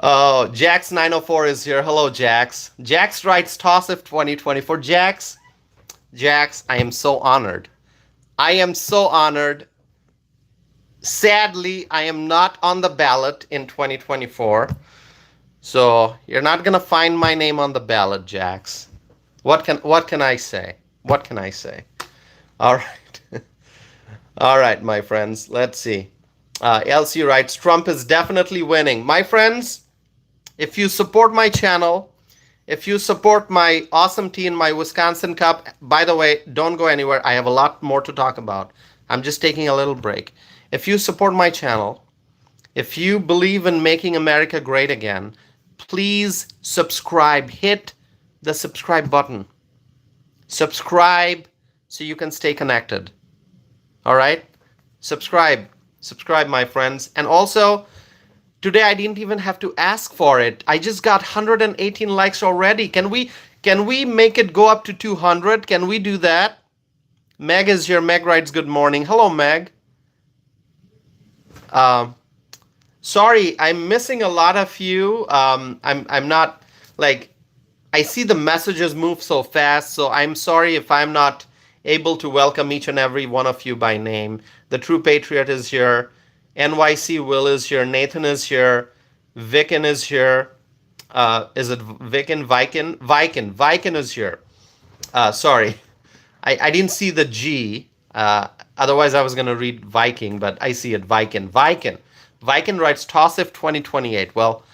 Oh, Jax904 is here. Hello, Jax. Jax writes Tossif 2024. Jax, I am so honored. I am so honored. Sadly, I am not on the ballot in 2024. So you're not going to find my name on the ballot, Jax. What can I say? What can I say? All right. All right, my friends. Let's see. Elsie writes, Trump is definitely winning. My friends, if you support my channel, if you support my awesome team, my Wisconsin Cup, by the way, don't go anywhere. I have a lot more to talk about. I'm just taking a little break. If you support my channel, if you believe in making America great again, please subscribe. Hit the subscribe button. Subscribe so you can stay connected. All right? Subscribe. Subscribe, my friends. And also, today I didn't even have to ask for it. I just got 118 likes already. Can we make it go up to 200? Can we do that? Meg is here. Meg writes good morning. Hello, Meg. Sorry, I'm missing a lot of you. I'm not like I see the messages move so fast, so I'm sorry if I'm not able to welcome each and every one of you by name. The True Patriot is here. NYC Will is here. Nathan is here. Viken is here. Is it Viken? Viken? Viken. Viken is here. Sorry. I didn't see the G. Otherwise, I was going to read Viking, but I see it. Viken. Viken. Viken writes TOSIF 2028. Well,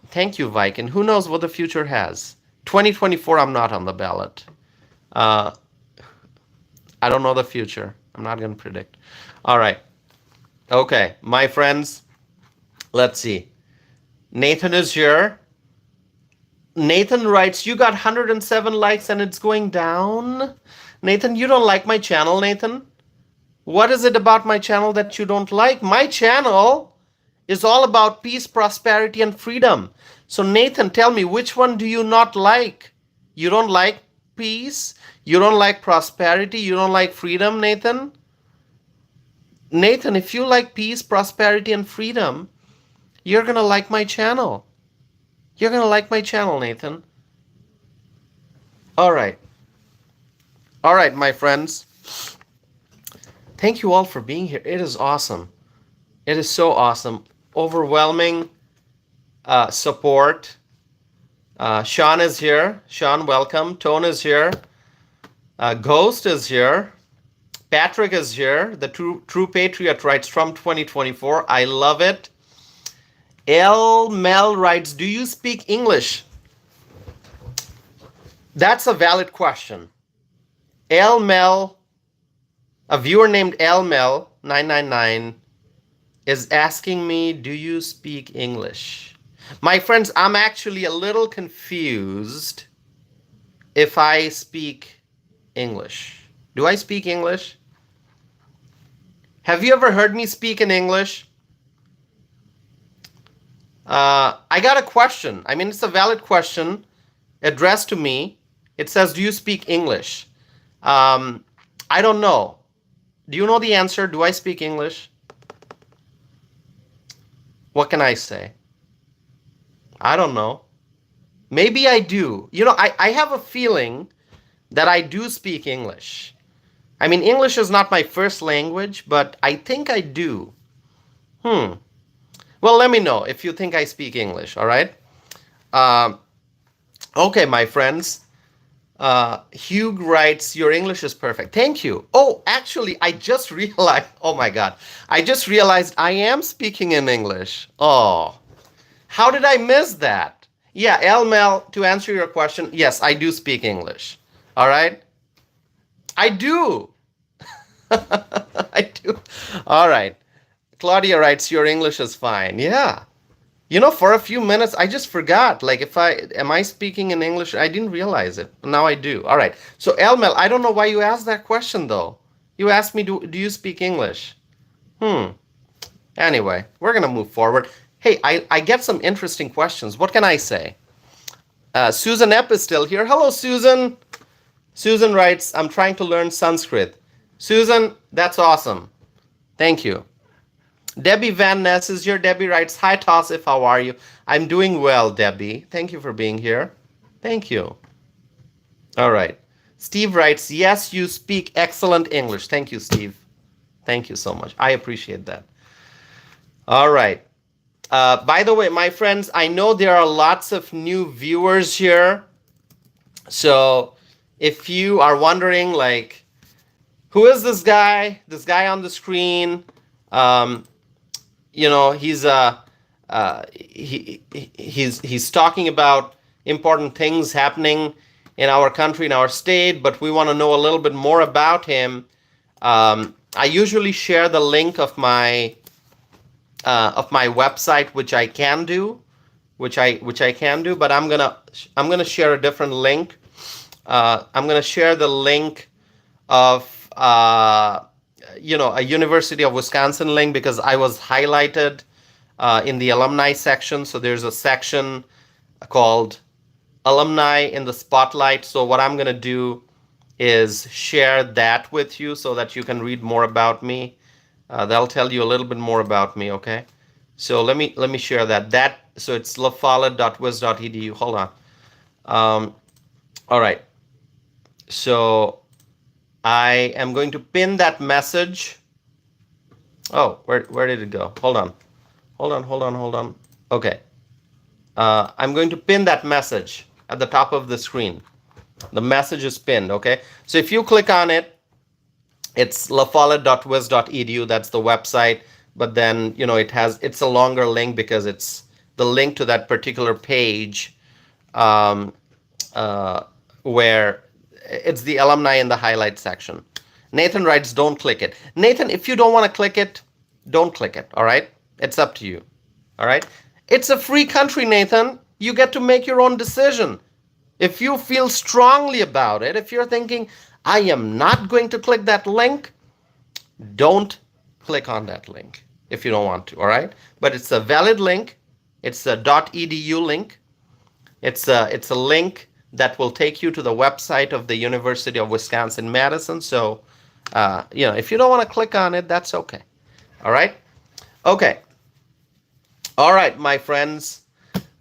thank you, Viken. Who knows what the future has? 2024, I'm not on the ballot. I don't know the future. I'm not going to predict. All right. Okay, my friends, let's see. Nathan is here. Nathan writes, you got 107 likes and it's going down. Nathan, you don't like my channel, Nathan? What is it about my channel that you don't like? My channel is all about peace, prosperity, and freedom. So Nathan, tell me, which one do you not like? You don't like peace? You don't like prosperity? You don't like freedom, Nathan? Nathan, if you like peace, prosperity, and freedom, you're going to like my channel. You're going to like my channel, Nathan. All right. All right, my friends. Thank you all for being here. It is awesome. It is so awesome. Overwhelming support. Sean is here. Sean, welcome. Tone is here. Ghost is here. Patrick is here. The True Patriot writes Trump 2024. I love it. L. Mel writes, do you speak English? That's a valid question. L. Mel, a viewer named L. Mel 999 is asking me, do you speak English? My friends, I'm actually a little confused if I speak English. Do I speak English? Have you ever heard me speak in English? I got a question. I mean, it's a valid question addressed to me. It says, do you speak English? I don't know. Do you know the answer? Do I speak English? What can I say? I don't know. Maybe I do. You know, I have a feeling that I do speak English. I mean, English is not my first language, but I think I do. Well, let me know if you think I speak English, all right? Okay, my friends. Hugh writes, your English is perfect. Thank you. Oh, actually, I just realized, oh my God. I just realized I am speaking in English. Oh, how did I miss that? Yeah, Elmel, to answer your question, yes, I do speak English. All right? I do. I do. All right. Claudia writes, your English is fine. Yeah. You know, for a few minutes, I just forgot. Like, am I speaking in English? I didn't realize it. Now I do. All right. So, Elmel, I don't know why you asked that question, though. You asked me, do you speak English? Anyway, we're going to move forward. Hey, I get some interesting questions. What can I say? Susan Epp is still here. Hello, Susan. Susan writes, I'm trying to learn Sanskrit. Susan, that's awesome. Thank you. Debbie Van Ness is here. Debbie writes, hi, Tosif, how are you? I'm doing well, Debbie. Thank you for being here. Thank you. All right. Steve writes, yes, you speak excellent English. Thank you, Steve. Thank you so much. I appreciate that. All right. By the way, my friends, I know there are lots of new viewers here. So if you are wondering, like, who is this guy? This guy on the screen, um, he's he's talking about important things happening in our country, in our state, but we want to know a little bit more about him. I usually share the link of my website, which I can do, but I'm gonna share a different link. I'm gonna share the link of a University of Wisconsin link, because I was highlighted in the alumni section. So there's a section called alumni in the spotlight. So what I'm gonna do is share that with you so that you can read more about me. That'll tell you a little bit more about me, okay? So let me share that. So it's lafollette.wiz.edu. Hold on. All right. So I am going to pin that message. Oh, where did it go? Hold on. Okay. I'm going to pin that message at the top of the screen. The message is pinned, okay? So if you click on it, it's lafollette.wiz.edu. That's the website. But then, it's a longer link because it's the link to that particular page where it's the alumni in the highlight section. Nathan writes, don't click it. Nathan, if you don't want to click it, don't click it, all right? It's up to you, all right? It's a free country, Nathan. You get to make your own decision. If you feel strongly about it, if you're thinking, I am not going to click that link, don't click on that link if you don't want to, all right? But it's a valid link. It's a .edu link. It's a link that will take you to the website of the University of Wisconsin-Madison. So, if you don't want to click on it, that's okay. All right? Okay. All right, my friends.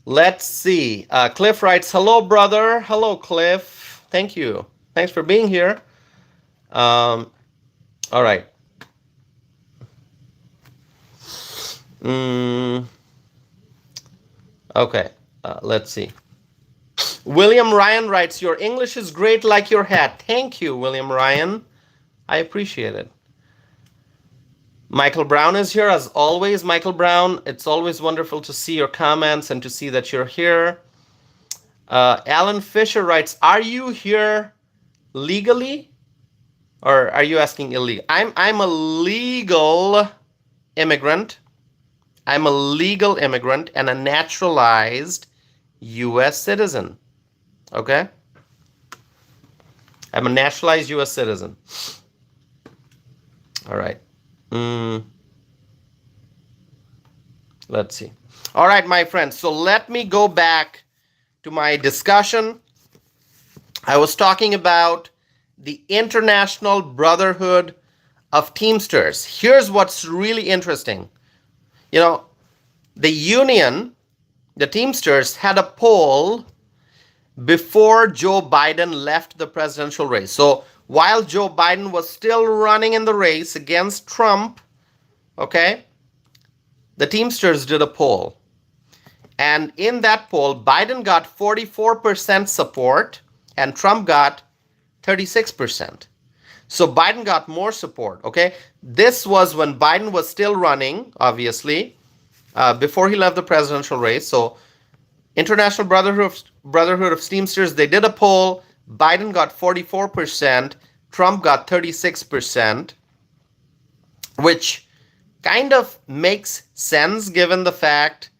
Let's see. Cliff writes, hello, brother. Hello, Cliff. Thank you. Thanks for being here. All right. Okay. Let's see. William Ryan writes, your English is great like your hat. Thank you, William Ryan. I appreciate it. Michael Brown is here as always. Michael Brown, it's always wonderful to see your comments and to see that you're here. Alan Fisher writes, are you here legally or are you asking illegal? I'm a legal immigrant. I'm a legal immigrant and a naturalized U.S. citizen. Okay? I'm a naturalized U.S. citizen. All right. Let's see. All right, my friends. So let me go back to my discussion. I was talking about the International Brotherhood of Teamsters. Here's what's really interesting. The union, the Teamsters, had a poll before Joe Biden left the presidential race. So while Joe Biden was still running in the race against Trump, okay, the Teamsters did a poll. And in that poll, Biden got 44% support and Trump got 36%. So Biden got more support, okay? This was when Biden was still running, obviously, before he left the presidential race. So International Brotherhood of Teamsters, they did a poll. Biden got 44%, Trump got 36%, which kind of makes sense given the fact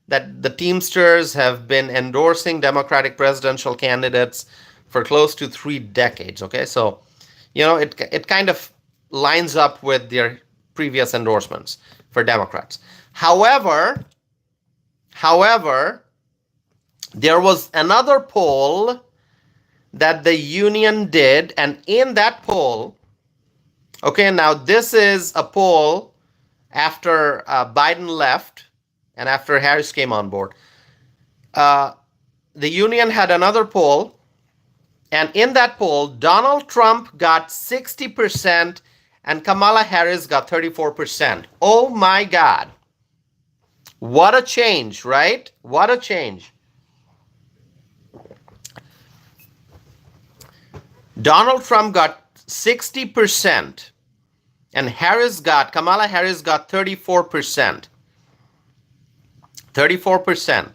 that the Teamsters have been endorsing Democratic presidential candidates for close to 3 decades, okay? So, it kind of lines up with their previous endorsements for Democrats. However, there was another poll that the union did, and in that poll, okay, now this is a poll after Biden left and after Harris came on board. The union had another poll, and in that poll, Donald Trump got 60% and Kamala Harris got 34%. Oh my God. What a change, right? What a change. Donald Trump got 60%, and Kamala Harris got 34%. 34%.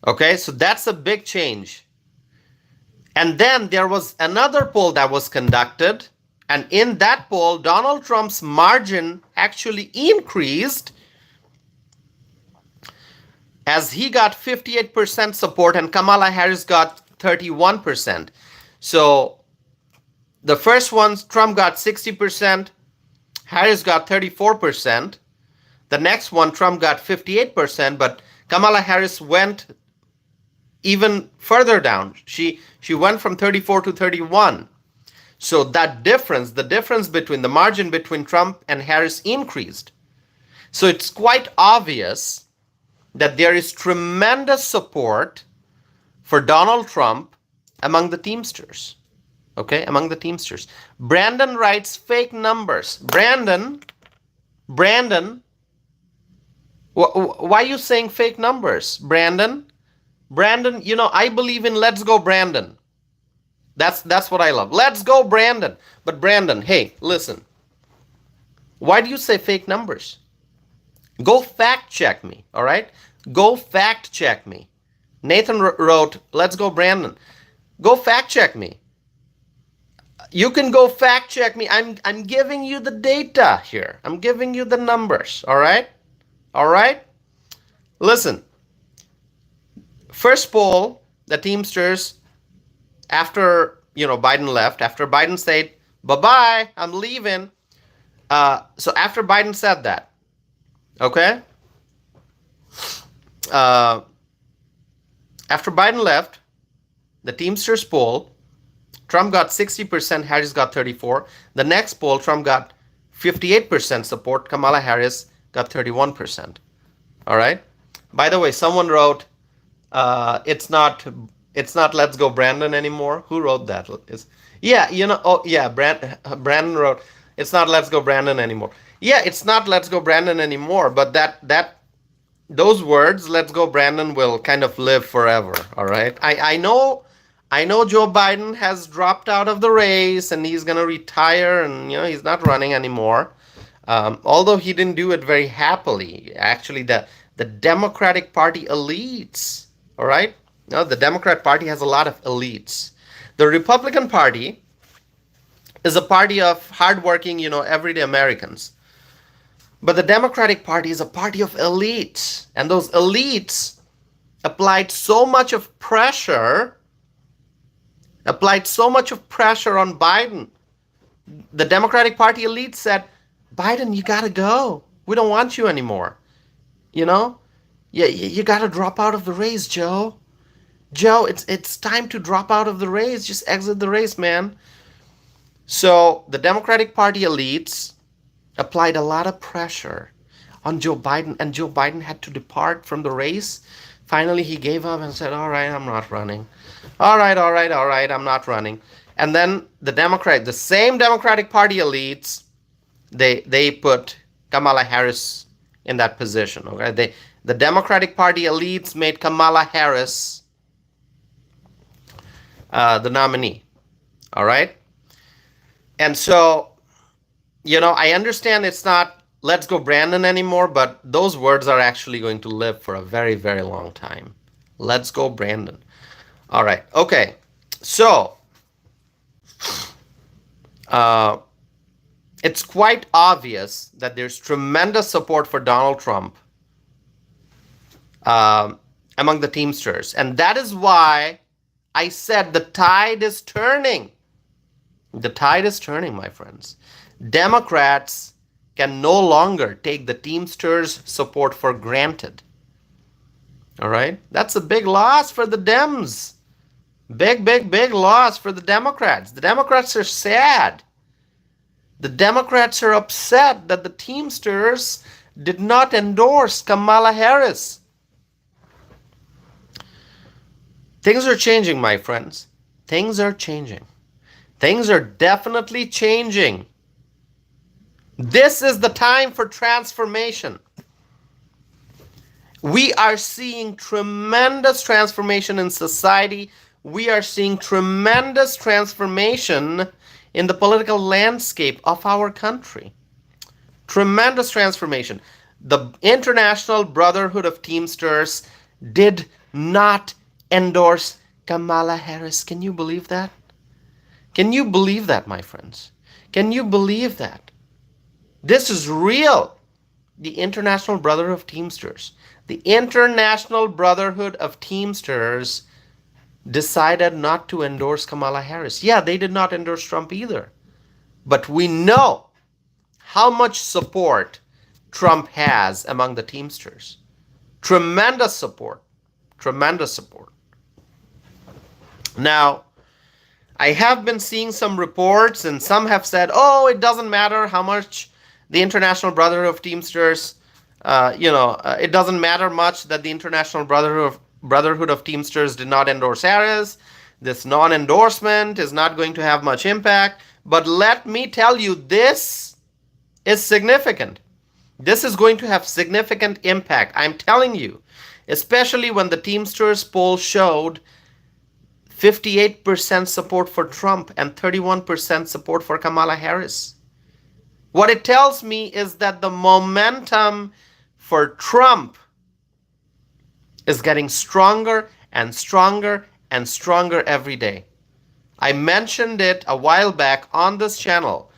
Okay, so that's a big change. And then there was another poll that was conducted, and in that poll, Donald Trump's margin actually increased as he got 58% support and Kamala Harris got 31%. So the first one, Trump got 60%, Harris got 34%. The next one, Trump got 58%, but Kamala Harris went even further down. She went from 34 to 31. So that difference, the difference between the margin between Trump and Harris increased. So it's quite obvious that there is tremendous support for Donald Trump among the Teamsters. Okay, among the Teamsters. Brandon writes fake numbers. Brandon, why are you saying fake numbers? Brandon, I believe in let's go Brandon. That's what I love. Let's go Brandon. But Brandon, hey, listen. Why do you say fake numbers? Go fact check me, all right? Go fact check me. Nathan wrote, let's go Brandon. Go fact check me. You can go fact check me. I'm giving you the data here. I'm giving you the numbers, all right? All right? Listen. First poll, the Teamsters, after, Biden left, after Biden said, bye-bye, I'm leaving. So after Biden said that, okay? After Biden left, the Teamsters poll, Trump got 60%, Harris got 34%. The next poll, Trump got 58% support, Kamala Harris got 31%. All right? By the way, someone wrote, it's not let's go Brandon anymore. Who wrote that? Brandon wrote, it's not let's go Brandon anymore. Yeah, it's not let's go Brandon anymore, but those words, let's go Brandon, will kind of live forever, all right? I know Joe Biden has dropped out of the race and he's going to retire and, he's not running anymore. Although he didn't do it very happily. Actually, the Democratic Party elites, all right? The Democrat Party has a lot of elites. The Republican Party is a party of hardworking, everyday Americans. But the Democratic Party is a party of elites. And those elites applied so much of pressure on Biden. The Democratic Party elite said, Biden, you got to go. We don't want you anymore. You got to drop out of the race, Joe. Joe, it's time to drop out of the race. Just exit the race, man. So the Democratic Party elites applied a lot of pressure on Joe Biden, and Joe Biden had to depart from the race. Finally, he gave up and said, all right, I'm not running. All right, I'm not running. And then the same Democratic Party elites, they put Kamala Harris in that position. Okay, the Democratic Party elites made Kamala Harris the nominee. All right, and so I understand it's not let's go Brandon anymore, but those words are actually going to live for a very, very long time. Let's go Brandon. All right, okay, so it's quite obvious that there's tremendous support for Donald Trump among the Teamsters. And that is why I said the tide is turning. The tide is turning, my friends. Democrats can no longer take the Teamsters' support for granted. All right? That's a big loss for the Dems. Big loss for the Democrats. The Democrats are sad. The Democrats are upset that the Teamsters did not endorse Kamala Harris. Things are changing, my friends. Things are changing. Things are definitely changing. This is the time for transformation. We are seeing tremendous transformation in society. we are seeing tremendous transformation in the political landscape of our country. Tremendous transformation. The International Brotherhood of Teamsters did not endorse Kamala Harris. Can you believe that? Can you believe that, my friends? Can you believe that? This is real. The International Brotherhood of Teamsters. The International Brotherhood of Teamsters decided not to endorse Kamala Harris. Yeah, they did not endorse Trump either. But we know how much support Trump has among the Teamsters. Tremendous support. Tremendous support. Now, I have been seeing some reports, and some have said, oh, it doesn't matter how much the International Brotherhood of Teamsters, it doesn't matter much that the International Brotherhood of Teamsters did not endorse Harris. This non-endorsement is not going to have much impact. But let me tell you, this is significant. This is going to have significant impact. I'm telling you, especially when the Teamsters poll showed 58% support for Trump and 31% support for Kamala Harris. What it tells me is that the momentum for Trump is getting stronger and stronger and stronger every day. I mentioned it a while back on this channel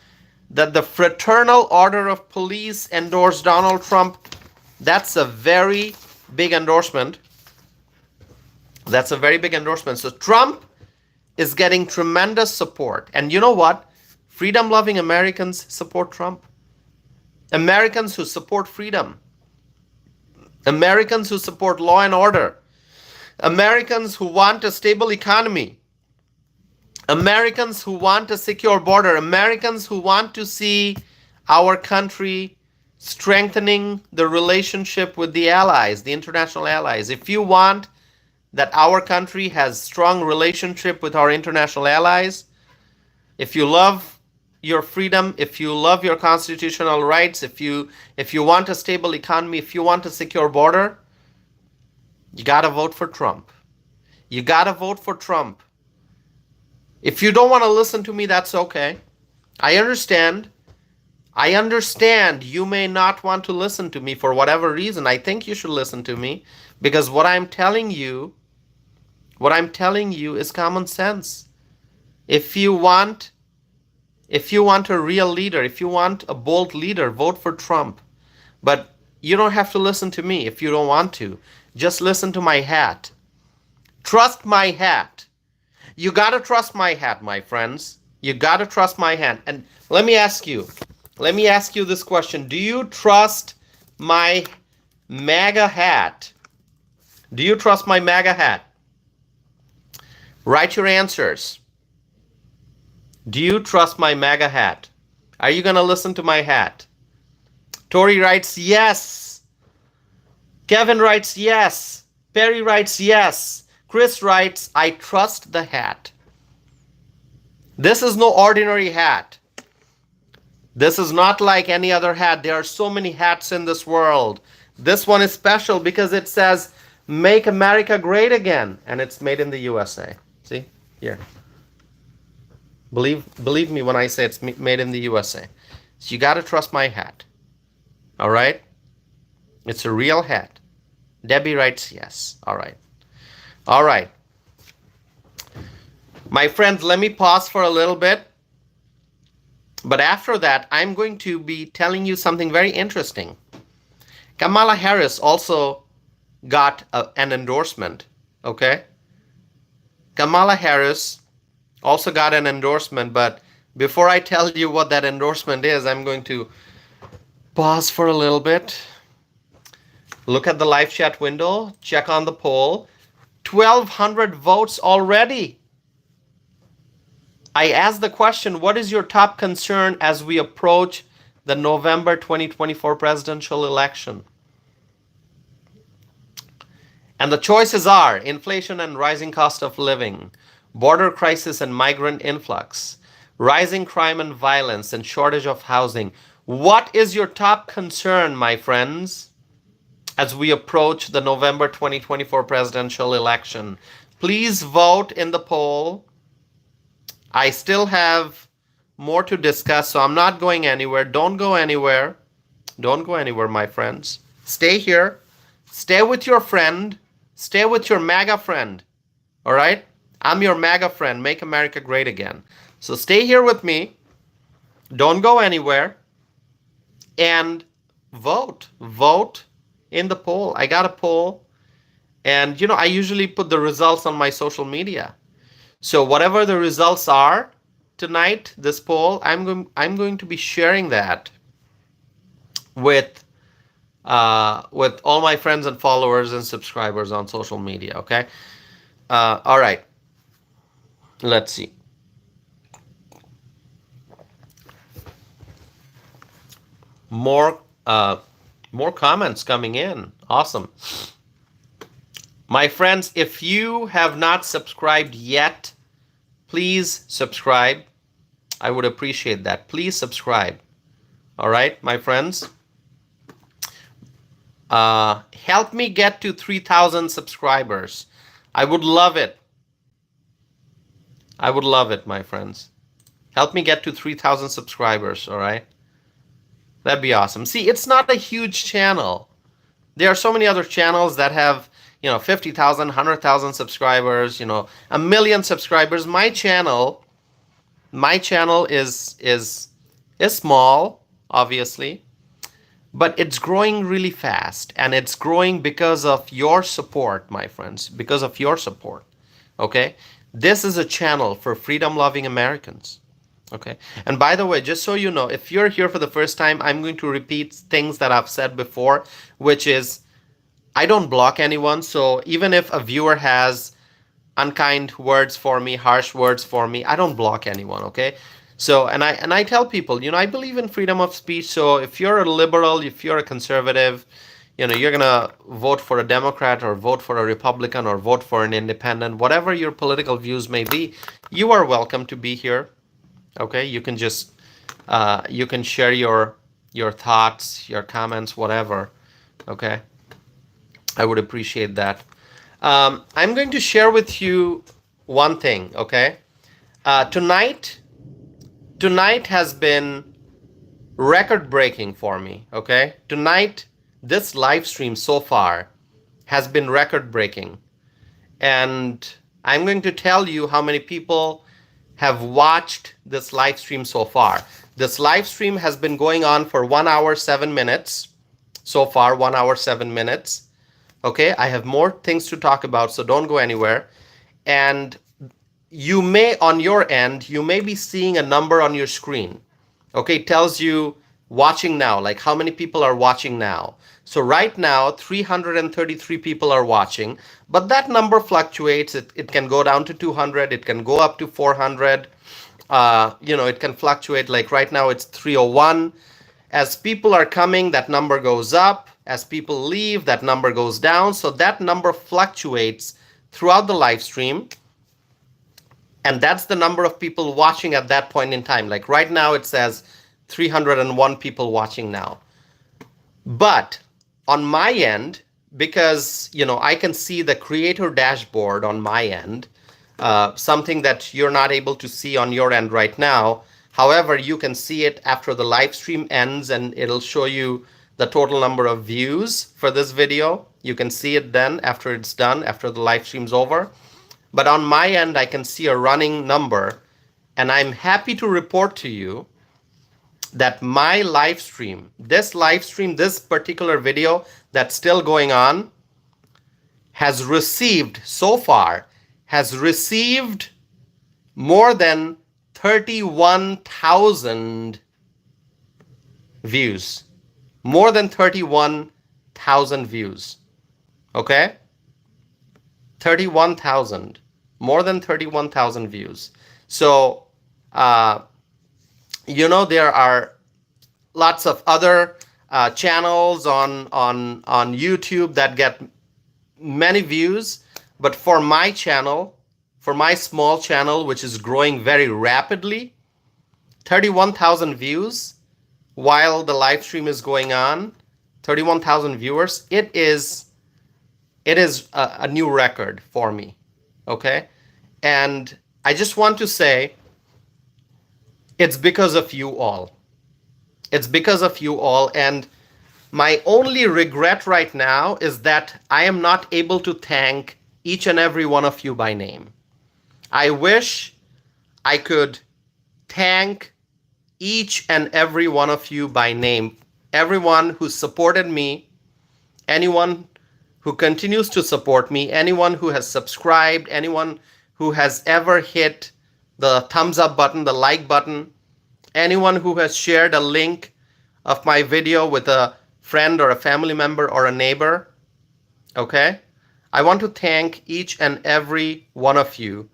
that the Fraternal Order of Police endorsed Donald Trump. That's a very big endorsement. That's a very big endorsement. So Trump is getting tremendous support. And you know what? Freedom-loving Americans support Trump. Americans who support freedom. Americans who support law and order. Americans who want a stable economy. Americans who want a secure border. Americans who want to see our country strengthening the relationship with the allies, the international allies. If you want that our country has strong relationship with our international allies, if you love your freedom, if you love your constitutional rights, if you want a stable economy, if you want a secure border, you got to vote for Trump. You got to vote for Trump. If you don't want to listen to me, that's okay. I understand. I understand you may not want to listen to me for whatever reason. I think you should listen to me because what I'm telling you is common sense. If you want a real leader, if you want a bold leader, vote for Trump. But you don't have to listen to me if you don't want to. Just listen to my hat. Trust my hat. You got to trust my hat, my friends. You got to trust my hat. And let me ask you this question. Do you trust my MAGA hat? Do you trust my MAGA hat? Write your answers. Do you trust my MAGA hat? Are you going to listen to my hat? Tori writes yes. Kevin writes yes. Perry writes yes. Chris writes, I trust the hat. This is no ordinary hat. This is not like any other hat. There are so many hats in this world. This one is special because it says, Make America Great Again. And it's made in the USA. See? Here. Believe me when I say it's made in the USA. So you got to trust my hat. All right? It's a real hat. Debbie writes yes. All right. All right. My friends, let me pause for a little bit. But after that, I'm going to be telling you something very interesting. Kamala Harris also got an endorsement. Okay? Kamala Harris also got an endorsement, but before I tell you what that endorsement is, I'm going to pause for a little bit. Look at the live chat window, check on the poll. 1,200 votes already. I asked the question, what is your top concern as we approach the November 2024 presidential election? And the choices are inflation and rising cost of living, border crisis and migrant influx, rising crime and violence, and shortage of housing. What is your top concern, my friends, as we approach the November 2024 presidential election? Please vote in the poll. I still have more to discuss, so I'm not going anywhere. Don't go anywhere. Don't go anywhere, my friends. Stay here. Stay with your friend. Stay with your MAGA friend. All right? I'm your MAGA friend. Make America great again. So stay here with me. Don't go anywhere. And vote. Vote in the poll. I got a poll. And, I usually put the results on my social media. So whatever the results are tonight, this poll, I'm going to be sharing that with all my friends and followers and subscribers on social media. Okay. All right. Let's see. More more comments coming in. Awesome. My friends, if you have not subscribed yet, please subscribe. I would appreciate that. Please subscribe. All right, my friends. Help me get to 3,000 subscribers. I would love it. I would love it, my friends. Help me get to 3,000 subscribers, all right? That'd be awesome. See, it's not a huge channel. There are so many other channels that have, 50,000, 100,000 subscribers, 1,000,000 subscribers. My channel is small, obviously, but it's growing really fast, and it's growing because of your support, my friends, because of your support. Okay? This is a channel for freedom-loving Americans. Okay. And by the way, just so you know, if you're here for the first time, I'm going to repeat things that I've said before, which is I don't block anyone. So even if a viewer has unkind words for me, harsh words for me, I don't block anyone. Okay. So, and I tell people, I believe in freedom of speech. So if you're a liberal, if you're a conservative, you're going to vote for a Democrat or vote for a Republican or vote for an independent, whatever your political views may be, you are welcome to be here. Okay, you can just you can share your thoughts, your comments, whatever. Okay, I would appreciate that. I'm going to share with you one thing. Okay, tonight has been record breaking for me. Okay, tonight this live stream so far has been record breaking, and I'm going to tell you how many people have watched this live stream so far. This live stream has been going on for 1 hour, 7 minutes. So far, 1 hour, 7 minutes. Okay, I have more things to talk about, so don't go anywhere. And you may, on your end, you may be seeing a number on your screen. Okay, it tells you watching now, like how many people are watching now. So right now, 333 people are watching, but that number fluctuates. It can go down to 200. It can go up to 400. It can fluctuate. Like right now, it's 301. As people are coming, that number goes up. As people leave, that number goes down. So that number fluctuates throughout the live stream. And that's the number of people watching at that point in time. Like right now, it says 301 people watching now. But on my end, because, I can see the creator dashboard on my end, something that you're not able to see on your end right now. However, you can see it after the live stream ends, and it'll show you the total number of views for this video. You can see it then after it's done, after the live stream's over. But on my end, I can see a running number, and I'm happy to report to you that my live stream, this particular video that's still going on, has received more than 31,000 views. More than 31,000 views. Okay? 31,000. More than 31,000 views. So, there are lots of other channels on YouTube that get many views, but for my channel, for my small channel, which is growing very rapidly, 31,000 views while the live stream is going on, 31,000 viewers, it is a new record for me. Okay? And I just want to say it's because of you all. It's because of you all. And my only regret right now is that I am not able to thank each and every one of you by name. I wish I could thank each and every one of you by name. Everyone who supported me, anyone who continues to support me, anyone who has subscribed, anyone who has ever hit the thumbs up button, the like button, anyone who has shared a link of my video with a friend or a family member or a neighbor. Okay? I want to thank each and every one of you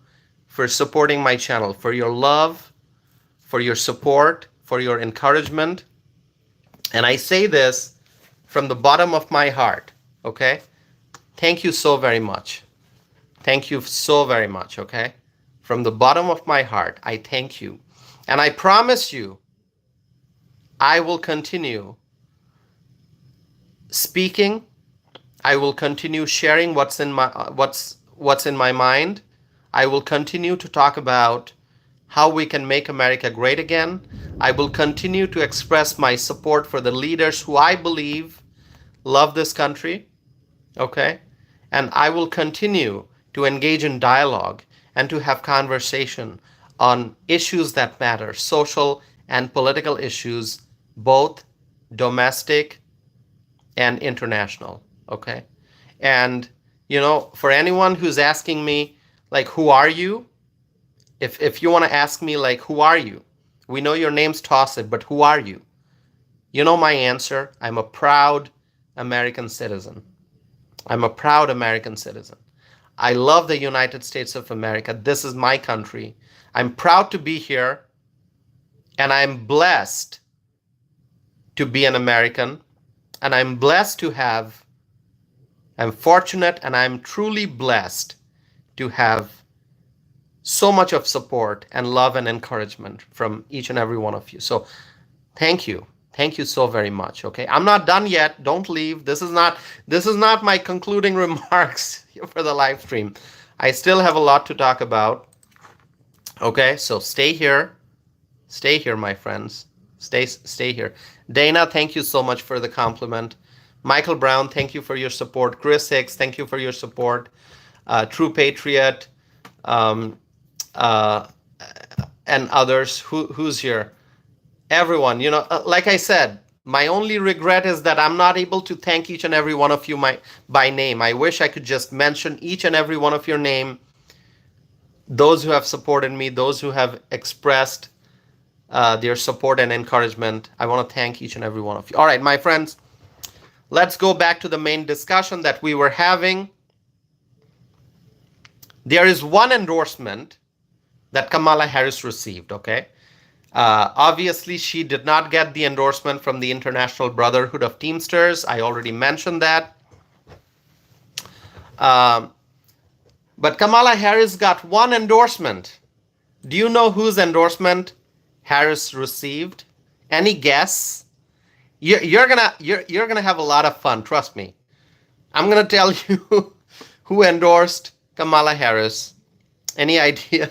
for supporting my channel, for your love, for your support, for your encouragement. And I say this from the bottom of my heart. Okay? Thank you so very much. Thank you so very much. Okay? From the bottom of my heart, I thank you. And I promise you, I will continue speaking. I will continue sharing what's in my mind. I will continue to talk about how we can make America great again. I will continue to express my support for the leaders who I believe love this country. Okay? And I will continue to engage in dialogue and to have conversation on issues that matter, social and political issues, both domestic and international. Okay? And, for anyone who's asking me, like, who are you? If you want to ask me, like, who are you? We know your name's Tossip, but who are you? You know my answer. I'm a proud American citizen. I'm a proud American citizen. I love the United States of America. This is my country. I'm proud to be here, and I'm blessed to be an American, and I'm fortunate, and I'm truly blessed to have so much of support and love and encouragement from each and every one of you. So thank you. Thank you so very much. Okay. I'm not done yet. Don't leave. This is not my concluding remarks for the live stream. I still have a lot to talk about. Okay. So stay here. Stay here, my friends. Stay here. Dana, thank you so much for the compliment. Michael Brown, thank you for your support. Chris Hicks, thank you for your support. True Patriot, and others. Who's here? Everyone. Like I said, my only regret is that I'm not able to thank each and every one of you by name. I wish I could just mention each and every one of your name. Those who have supported me, those who have expressed their support and encouragement. I want to thank each and every one of you. All right, my friends, let's go back to the main discussion that we were having. There is one endorsement that Kamala Harris received, okay? Obviously, she did not get the endorsement from the International Brotherhood of Teamsters. I already mentioned that. But Kamala Harris got one endorsement. Do you know whose endorsement Harris received? Any guess? You're gonna have a lot of fun. Trust me. I'm gonna tell you who endorsed Kamala Harris. Any idea?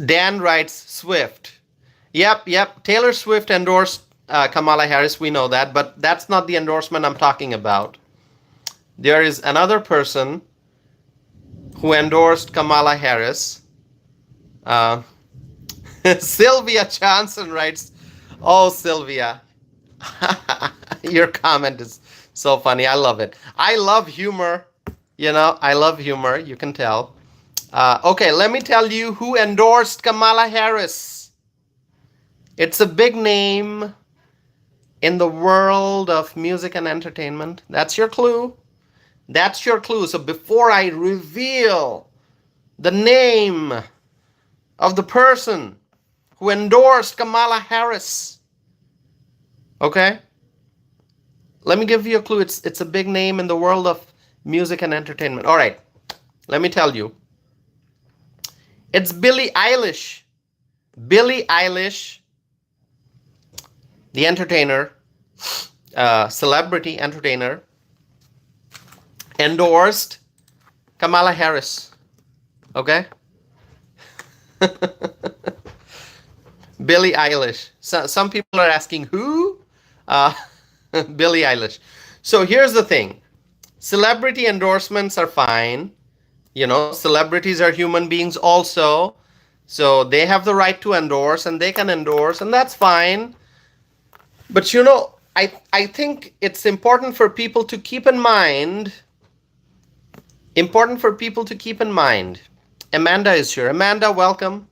Dan writes Swift. Yep. Taylor Swift endorsed Kamala Harris. We know that, but that's not the endorsement I'm talking about. There is another person who endorsed Kamala Harris. Sylvia Johnson writes, "Oh, Sylvia, your comment is so funny. I love it. I love humor. I love humor. You can tell." Okay, let me tell you who endorsed Kamala Harris. It's a big name in the world of music and entertainment. That's your clue. That's your clue. So before I reveal the name of the person who endorsed Kamala Harris, okay, let me give you a clue. It's a big name in the world of music and entertainment. All right, let me tell you. It's Billie Eilish. Billie Eilish, the entertainer, celebrity entertainer, endorsed Kamala Harris. Okay? Billie Eilish. So, some people are asking who? Uh, Billie Eilish. So here's the thing. Celebrity endorsements are fine. You know, celebrities are human beings also. So they have the right to endorse and they can endorse, and that's fine. But you know, I think it's important for people to keep in mind. Amanda is here. Amanda, welcome.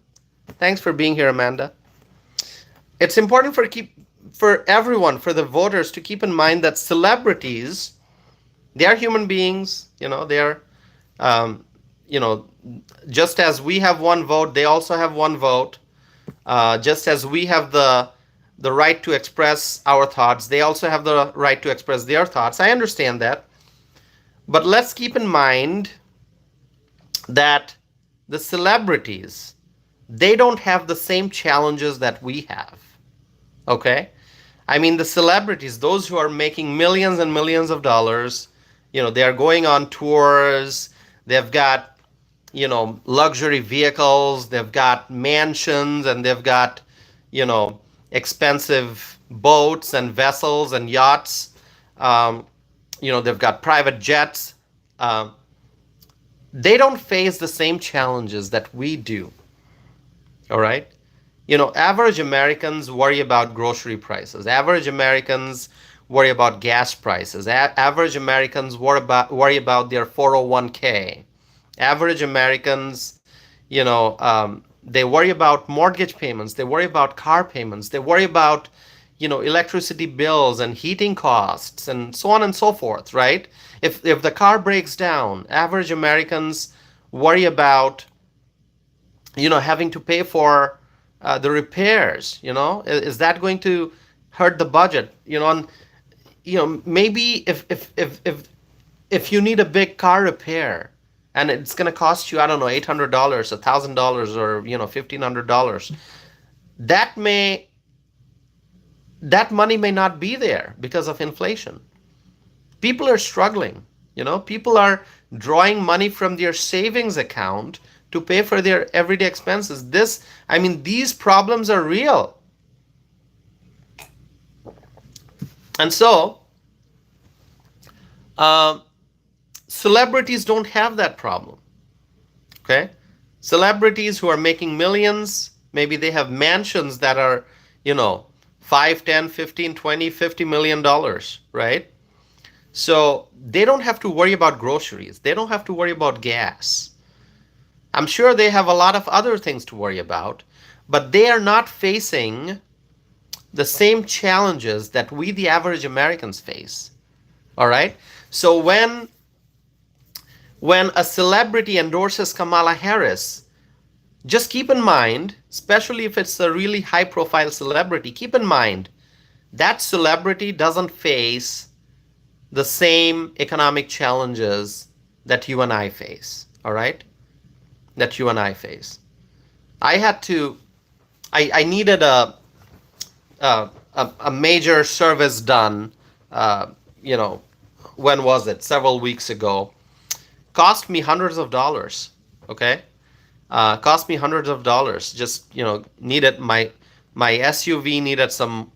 Thanks for being here, Amanda. It's important for everyone, for the voters, to keep in mind that celebrities, they are human beings. You know, they are, um, you know, just as we have one vote, they also have one vote. Just as we have the right to express our thoughts, they also have the right to express their thoughts. I understand that, but let's keep in mind that the celebrities, they don't have the same challenges that we have. Okay? I mean, the celebrities, those who are making millions and millions of dollars, you know, they are going on tours, they've got, you know, luxury vehicles, they've got mansions, and they've got, you know, expensive boats and vessels and yachts. Um, you know, they've got private jets. Um, they don't face the same challenges that we do. All right? You know, average Americans worry about grocery prices. Average Americans worry about gas prices. Average Americans worry about their 401k. Average Americans, you know, they worry about mortgage payments. They worry about car payments. They worry about, you know, electricity bills and heating costs and so on and so forth, right? If the car breaks down, average Americans worry about, you know, having to pay for the repairs. You know, is that going to hurt the budget? You know, and you know, maybe if you need a big car repair and it's going to cost you, I don't know, $800, $1,000, or you know, $1,500, that may that money may not be there because of inflation. People are struggling. You know, people are drawing money from their savings account to pay for their everyday expenses. I mean, these problems are real. And so, celebrities don't have that problem. Okay? Celebrities who are making millions, maybe they have mansions that are, you know, 5, 10, 15, 20, $50 million, right? So they don't have to worry about groceries. They don't have to worry about gas. I'm sure they have a lot of other things to worry about, but they are not facing the same challenges that we, the average Americans, face. All right? So when a celebrity endorses Kamala Harris, just keep in mind, especially if it's a really high profile celebrity, keep in mind that celebrity doesn't face the same economic challenges that you and I face. All right? That you and I face. I needed a major service done, you know, when was it? Several weeks ago. Cost me hundreds of dollars. Okay? Cost me hundreds of dollars. Just, you know, needed my SUV needed some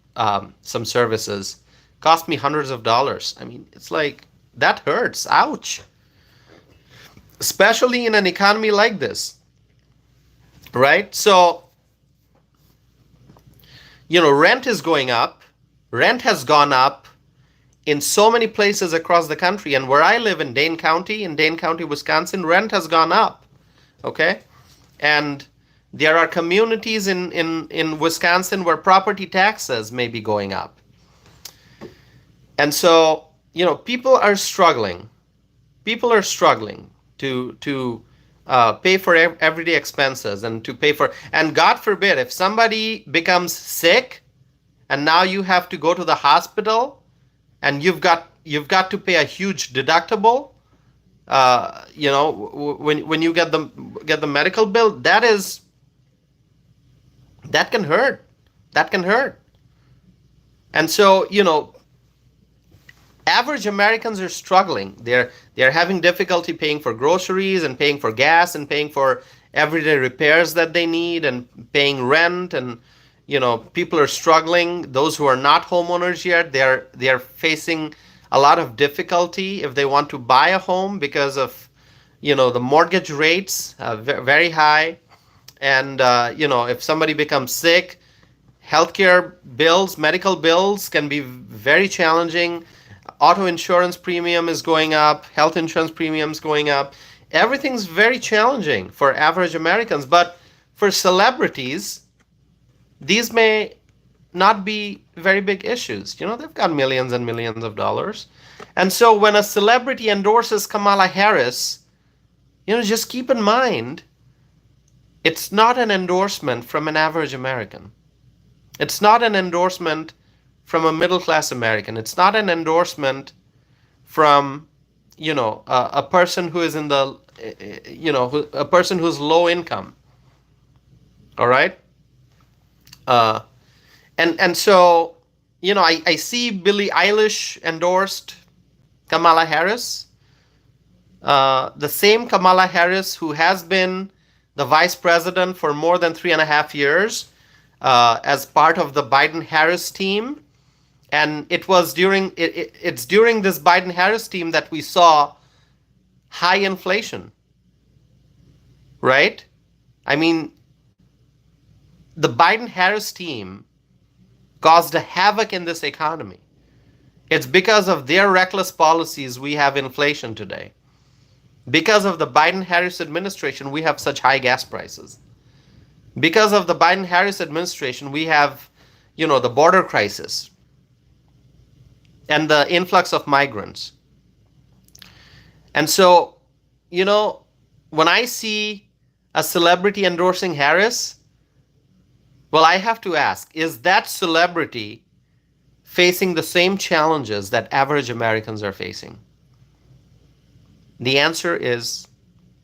services. Cost me hundreds of dollars. I mean, it's like, that hurts. Ouch. Especially in an economy like this. Right? So, you know, rent is going up. Rent has gone up in so many places across the country. And where I live in Dane County, Wisconsin, rent has gone up. Okay? And there are communities in Wisconsin where property taxes may be going up. And so, you know, people are struggling. People are struggling to pay for everyday expenses and to pay for, and God forbid, if somebody becomes sick and now you have to go to the hospital and you've got to pay a huge deductible, you know, when you get the medical bill, that can hurt. That can hurt. And so, you know, Average Americans are struggling. They're having difficulty paying for groceries and paying for gas and paying for everyday repairs that they need and paying rent, and people are struggling. Those who are not homeowners yet, they're facing a lot of difficulty if they want to buy a home because of the mortgage rates very high, and if somebody becomes sick, healthcare bills, medical bills can be very challenging. Auto insurance premium is going up, health insurance premiums going up. Everything's very challenging for average Americans, but for celebrities, these may not be very big issues. They've got millions and millions of dollars. And so when a celebrity endorses Kamala Harris, just keep in mind, it's not an endorsement from an average American. It's not an endorsement from a middle-class American. It's not an endorsement from, a person who is in the, a person who's low income. All right? And so, I see Billie Eilish endorsed Kamala Harris. The same Kamala Harris who has been the vice president for more than 3.5 years as part of the Biden-Harris team. And it's during this Biden-Harris team that we saw high inflation, right? I mean, the Biden-Harris team caused a havoc in this economy. It's because of their reckless policies we have inflation today. Because of the Biden-Harris administration, we have such high gas prices. Because of the Biden-Harris administration, we have, the border crisis and the influx of migrants. And so, when I see a celebrity endorsing Harris, well, I have to ask, is that celebrity facing the same challenges that average Americans are facing? The answer is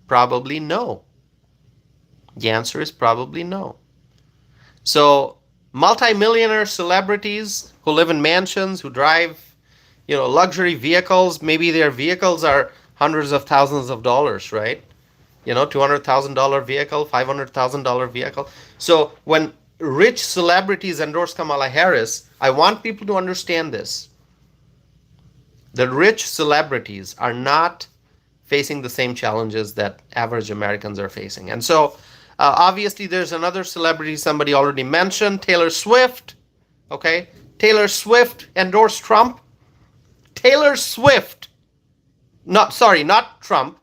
probably no. The answer is probably no. So, multimillionaire celebrities who live in mansions, who drive, luxury vehicles, maybe their vehicles are hundreds of thousands of dollars, right? $200,000 vehicle, $500,000 vehicle. So when rich celebrities endorse Kamala Harris, I want people to understand this. The rich celebrities are not facing the same challenges that average Americans are facing. And so, obviously, there's another celebrity somebody already mentioned, Taylor Swift. Okay? Taylor Swift endorsed Trump. Taylor Swift, not Trump.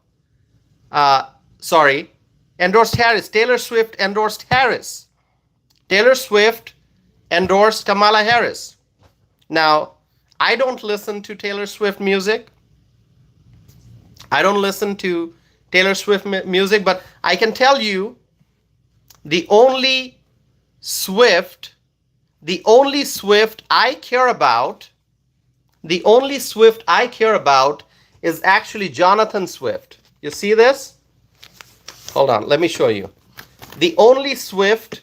Endorsed Harris. Taylor Swift endorsed Harris. Taylor Swift endorsed Kamala Harris. Now, I don't listen to Taylor Swift music. I don't listen to Taylor Swift music, but I can tell you the only Swift I care about, is actually Jonathan Swift. You see this? Hold on, let me show you. The only Swift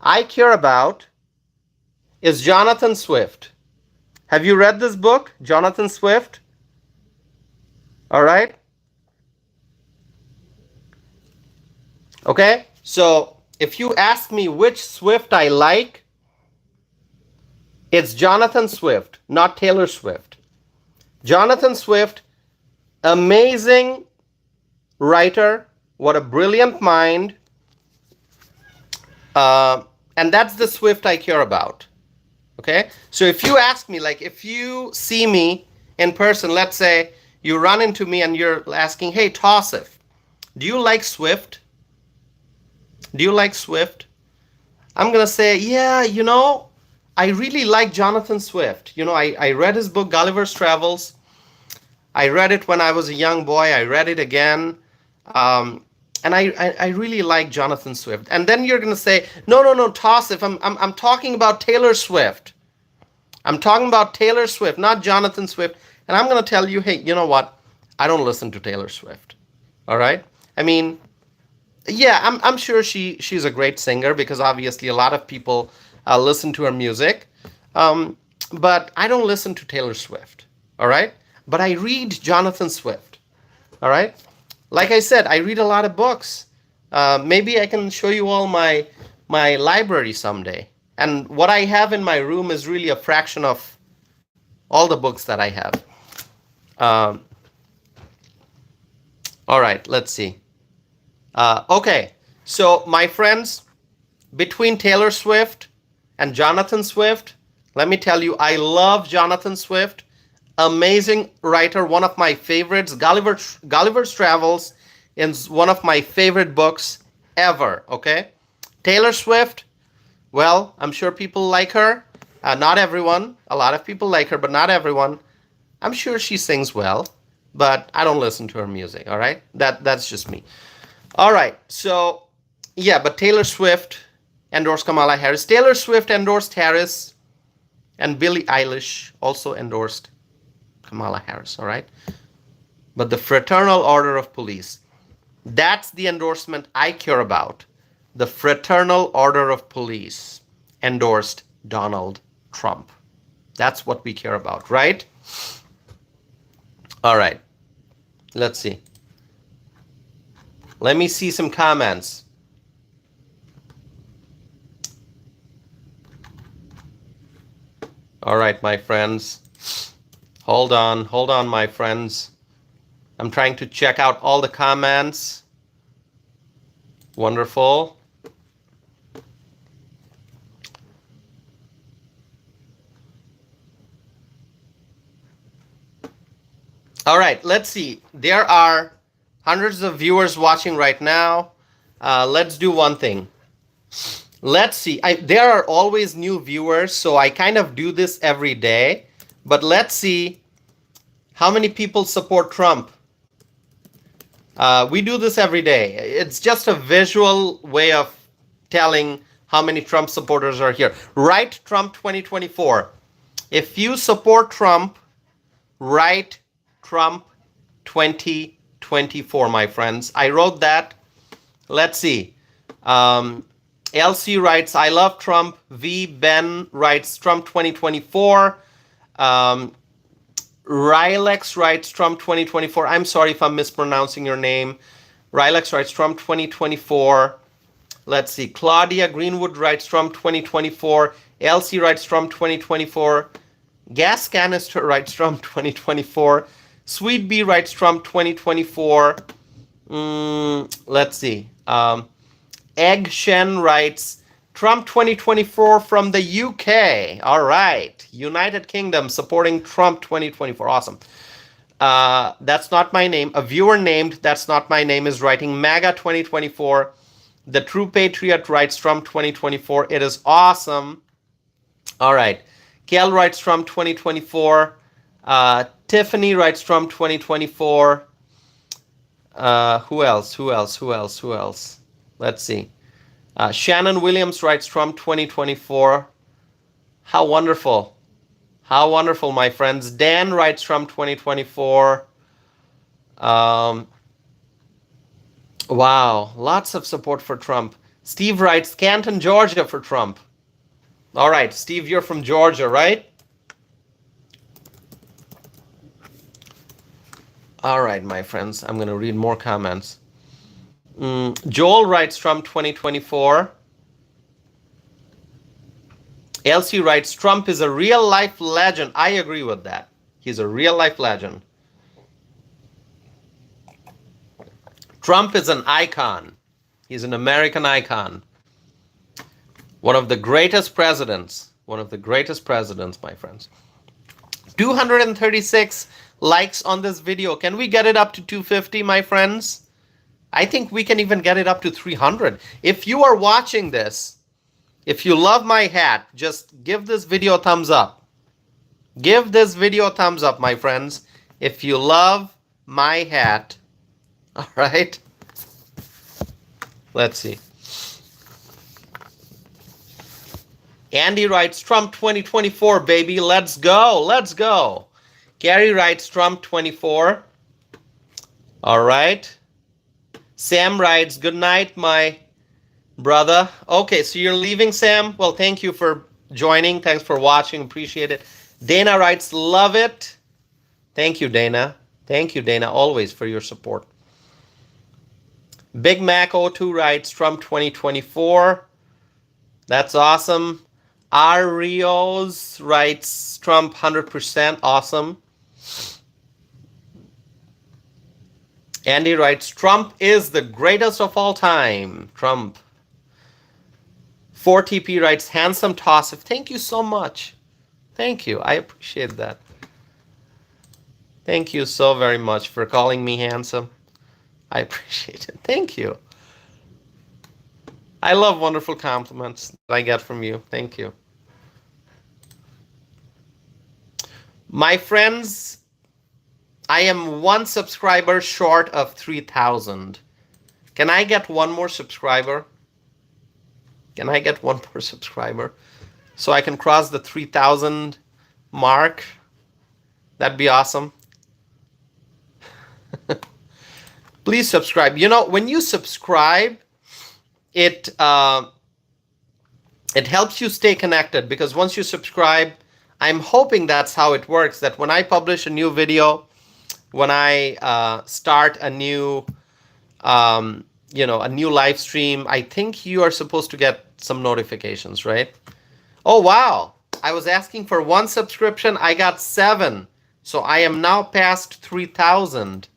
I care about is Jonathan Swift. Have you read this book, Jonathan Swift? All right. Okay, so if you ask me which Swift I like, it's Jonathan Swift, not Taylor Swift. Jonathan Swift, amazing writer, what a brilliant mind, and that's the Swift I care about. Okay, so if you ask me, like if you see me in person, let's say you run into me and you're asking, hey, Tausif, do you like Swift? Do you like Swift? I'm going to say, yeah, I really like Jonathan Swift. I read his book, Gulliver's Travels. I read it when I was a young boy. I read it again. And I really like Jonathan Swift. And then you're going to say, no, Tausif, I'm talking about Taylor Swift. I'm talking about Taylor Swift, not Jonathan Swift. And I'm going to tell you, hey, you know what? I don't listen to Taylor Swift. All right? I mean, yeah, I'm sure she's a great singer because obviously a lot of people listen to her music. But I don't listen to Taylor Swift. All right. But I read Jonathan Swift. All right. Like I said, I read a lot of books. Maybe I can show you all my library someday. And what I have in my room is really a fraction of all the books that I have. Um, all right, let's see. Okay, so my friends, between Taylor Swift and Jonathan Swift, let me tell you, I love Jonathan Swift. Amazing writer, one of my favorites. Gulliver's Travels is one of my favorite books ever, okay? Taylor Swift, well, I'm sure people like her. Not everyone. A lot of people like her, but not everyone. I'm sure she sings well, but I don't listen to her music, all right? That's just me. All right, so yeah, but Taylor Swift endorsed Kamala Harris. Taylor Swift endorsed Harris, and Billie Eilish also endorsed Kamala Harris, all right? But the Fraternal Order of Police, that's the endorsement I care about. The Fraternal Order of Police endorsed Donald Trump. That's what we care about, right? All right, let's see. Let me see some comments. All right, my friends. Hold on, my friends. I'm trying to check out all the comments. Wonderful. All right, let's see. There are hundreds of viewers watching right now. Let's do one thing. Let's see. There are always new viewers, so I kind of do this every day. But let's see how many people support Trump. We do this every day. It's just a visual way of telling how many Trump supporters are here. Write Trump 2024. If you support Trump, write Trump 2024, my friends. I wrote that. Let's see. LC writes, I love Trump. V. Ben writes Trump 2024. Rylex writes Trump 2024. I'm sorry if I'm mispronouncing your name. Rylex writes Trump 2024. Let's see. Claudia Greenwood writes Trump 2024. LC writes Trump 2024. Gas Canister writes Trump 2024. Sweet Bee writes Trump 2024. Let's see. Egg Shen writes Trump 2024 from the UK. All right. United Kingdom supporting Trump 2024. Awesome. That's not my name. A viewer named That's Not My Name is writing MAGA 2024. The True Patriot writes Trump 2024. It is awesome. All right. Kel writes Trump 2024. Tiffany writes Trump 2024. Who else? Let's see. Shannon Williams writes Trump 2024. How wonderful. How wonderful, my friends. Dan writes Trump 2024. Wow. Lots of support for Trump. Steve writes Canton, Georgia for Trump. All right, Steve, you're from Georgia, right? All right, my friends. I'm going to read more comments. Joel writes Trump 2024. Elsie writes Trump is a real-life legend. I agree with that. He's a real-life legend. Trump is an icon. He's an American icon. One of the greatest presidents. One of the greatest presidents, my friends. 236 likes on this video. Can we get it up to 250, my friends? I think we can even get it up to 300. If you are watching this, if you love my hat, just give this video a thumbs up. Give this video a thumbs up, my friends, if you love my hat. All right? Let's see. Andy writes Trump 2024, baby. Let's go. Let's go. Gary writes Trump 24. All right. Sam writes, good night, my brother. Okay, so you're leaving, Sam? Well, thank you for joining. Thanks for watching. Appreciate it. Dana writes, love it. Thank you, Dana. Thank you, Dana, always for your support. Big Mac O2 writes Trump 2024. That's awesome. R. Rios writes Trump 100%. Awesome. Andy writes Trump is the greatest of all time. Trump. 4TP writes handsome toss. Thank you so much. Thank you. I appreciate that. Thank you so very much for calling me handsome. I appreciate it. Thank you. I love wonderful compliments that I get from you. Thank you. My friends, I am one subscriber short of 3,000. Can I get one more subscriber? Can I get one more subscriber so I can cross the 3,000 mark? That'd be awesome. Please subscribe. You know, when you subscribe, it helps you stay connected, because once you subscribe, I'm hoping that's how it works, that when I publish a new video, when I start a new a new live stream, I think you are supposed to get some notifications, right? Oh, wow. I was asking for one subscription. I got 7. So I am now past 3,000.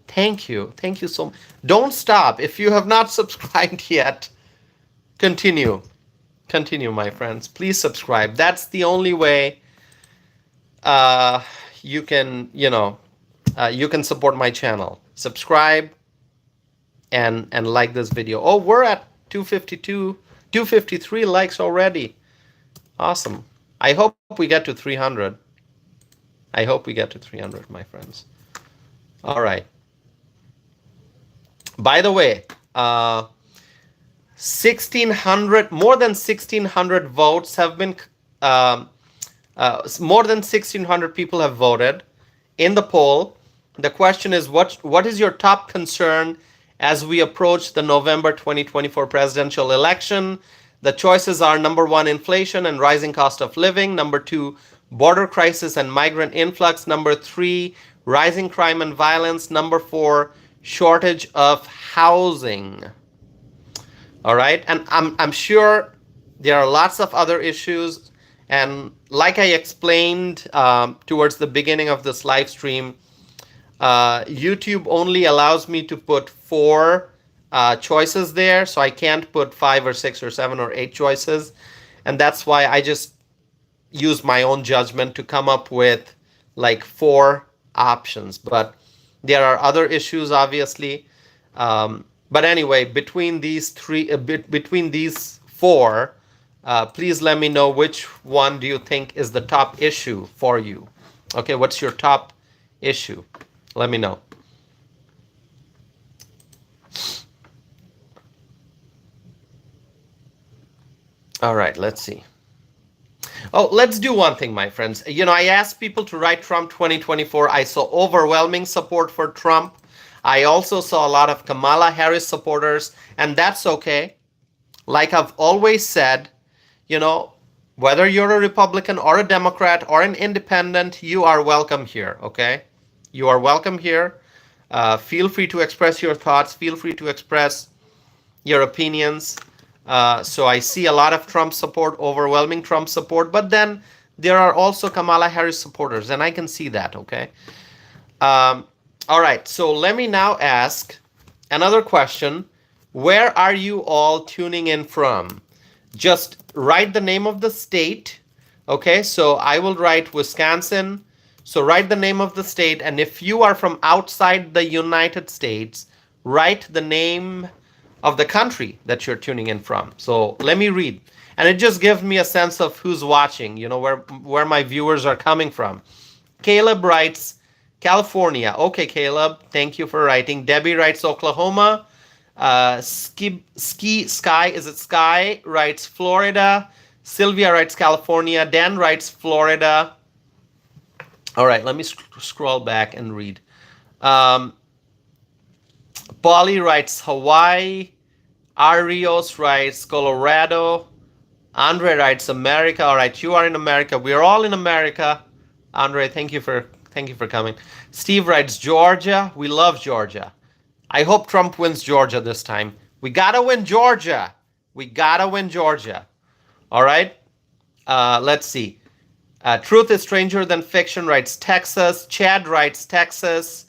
Thank you. Thank you so much. Don't stop. If you have not subscribed yet, continue. Continue, my friends. Please subscribe. That's the only way you can, you can support my channel. Subscribe and like this video. Oh, we're at 253 likes already. Awesome. I hope we get to 300. I hope we get to 300, my friends. All right. By the way, 1,600, more than 1,600 votes have been, more than 1,600 people have voted in the poll. The question is, what is your top concern as we approach the November 2024 presidential election? The choices are: number 1, inflation and rising cost of living; number 2, border crisis and migrant influx; number 3, rising crime and violence; number 4, shortage of housing. All right, and I'm sure there are lots of other issues, and like I explained towards the beginning of this live stream, YouTube only allows me to put 4 choices there, so I can't put 5 or 6 or 7 or 8 choices, and that's why I just use my own judgment to come up with like 4 options. But there are other issues, obviously. But anyway, between these 4, please let me know which one do you think is the top issue for you. Okay, what's your top issue? Let me know. All right, let's see. Oh, let's do one thing, my friends. You know, I asked people to write Trump 2024. I saw overwhelming support for Trump. I also saw a lot of Kamala Harris supporters, and that's okay. Like I've always said, you know, whether you're a Republican or a Democrat or an independent, you are welcome here, okay? You are welcome here. Feel free to express your thoughts. Feel free to express your opinions. So I see a lot of Trump support, overwhelming Trump support, but then there are also Kamala Harris supporters, and I can see that, okay? All right, so let me now ask another question. Where are you all tuning in from? Just write the name of the state, okay? So I will write Wisconsin. So write the name of the state, and if you are from outside the United States, write the name of the country that you're tuning in from. So let me read. And it just gives me a sense of who's watching, you know, where my viewers are coming from. Caleb writes California. Okay, Caleb, thank you for writing. Debbie writes Oklahoma. Sky writes Florida. Sylvia writes California. Dan writes Florida. All right, let me scroll back and read. Polly writes Hawaii. Arios writes Colorado. Andre writes America. All right, you are in America. We're all in America. Andre, thank you for Thank you for coming. Steve writes, Georgia. We love Georgia. I hope Trump wins Georgia this time. We gotta win Georgia. We gotta win Georgia. All right. Let's see. Truth is stranger than fiction writes Texas. Chad writes Texas.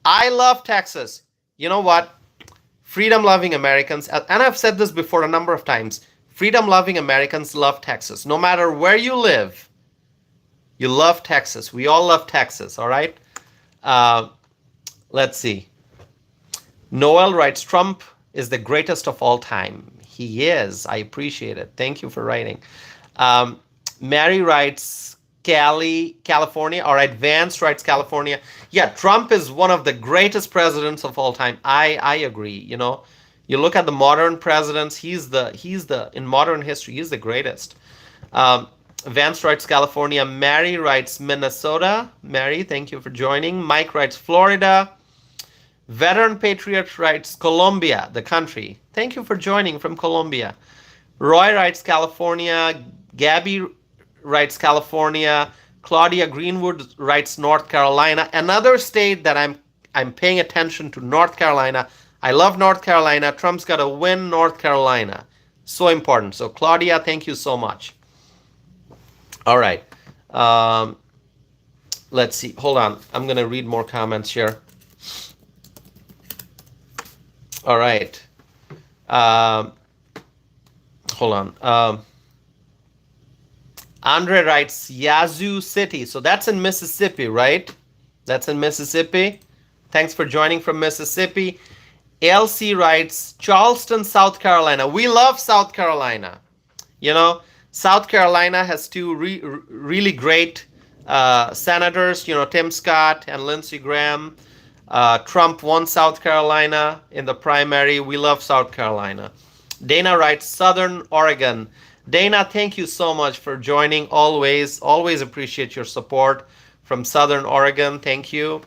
I love Texas. You know what? Freedom loving Americans, and I've said this before a number of times, freedom loving Americans love Texas. No matter where you live, you love Texas. We all love Texas, all right? Let's see. Noel writes, Trump is the greatest of all time. He is. I appreciate it. Thank you for writing. Mary writes, California. All right, Vance writes California. Yeah, Trump is one of the greatest presidents of all time. I agree. You know, you look at the modern presidents, he's the in modern history, he's the greatest. Vance writes California. Mary writes Minnesota. Mary, thank you for joining. Mike writes Florida. Veteran Patriot writes Colombia, the country. Thank you for joining from Colombia. Roy writes California. Gabby writes California. Claudia Greenwood writes North Carolina. Another state that I'm paying attention to, North Carolina. I love North Carolina. Trump's got to win North Carolina. So important. So Claudia, thank you so much. All right. Let's see. Hold on. I'm going to read more comments here. All right. Hold on. Andre writes Yazoo City. So that's in Mississippi, right? That's in Mississippi. Thanks for joining from Mississippi. Elsie writes Charleston, South Carolina. We love South Carolina. You know, South Carolina has two really great senators, you know, Tim Scott and Lindsey Graham. Trump won South Carolina in the primary. We love South Carolina. Dana writes Southern Oregon. Dana, thank you so much for joining. Always appreciate your support from Southern Oregon. Thank you.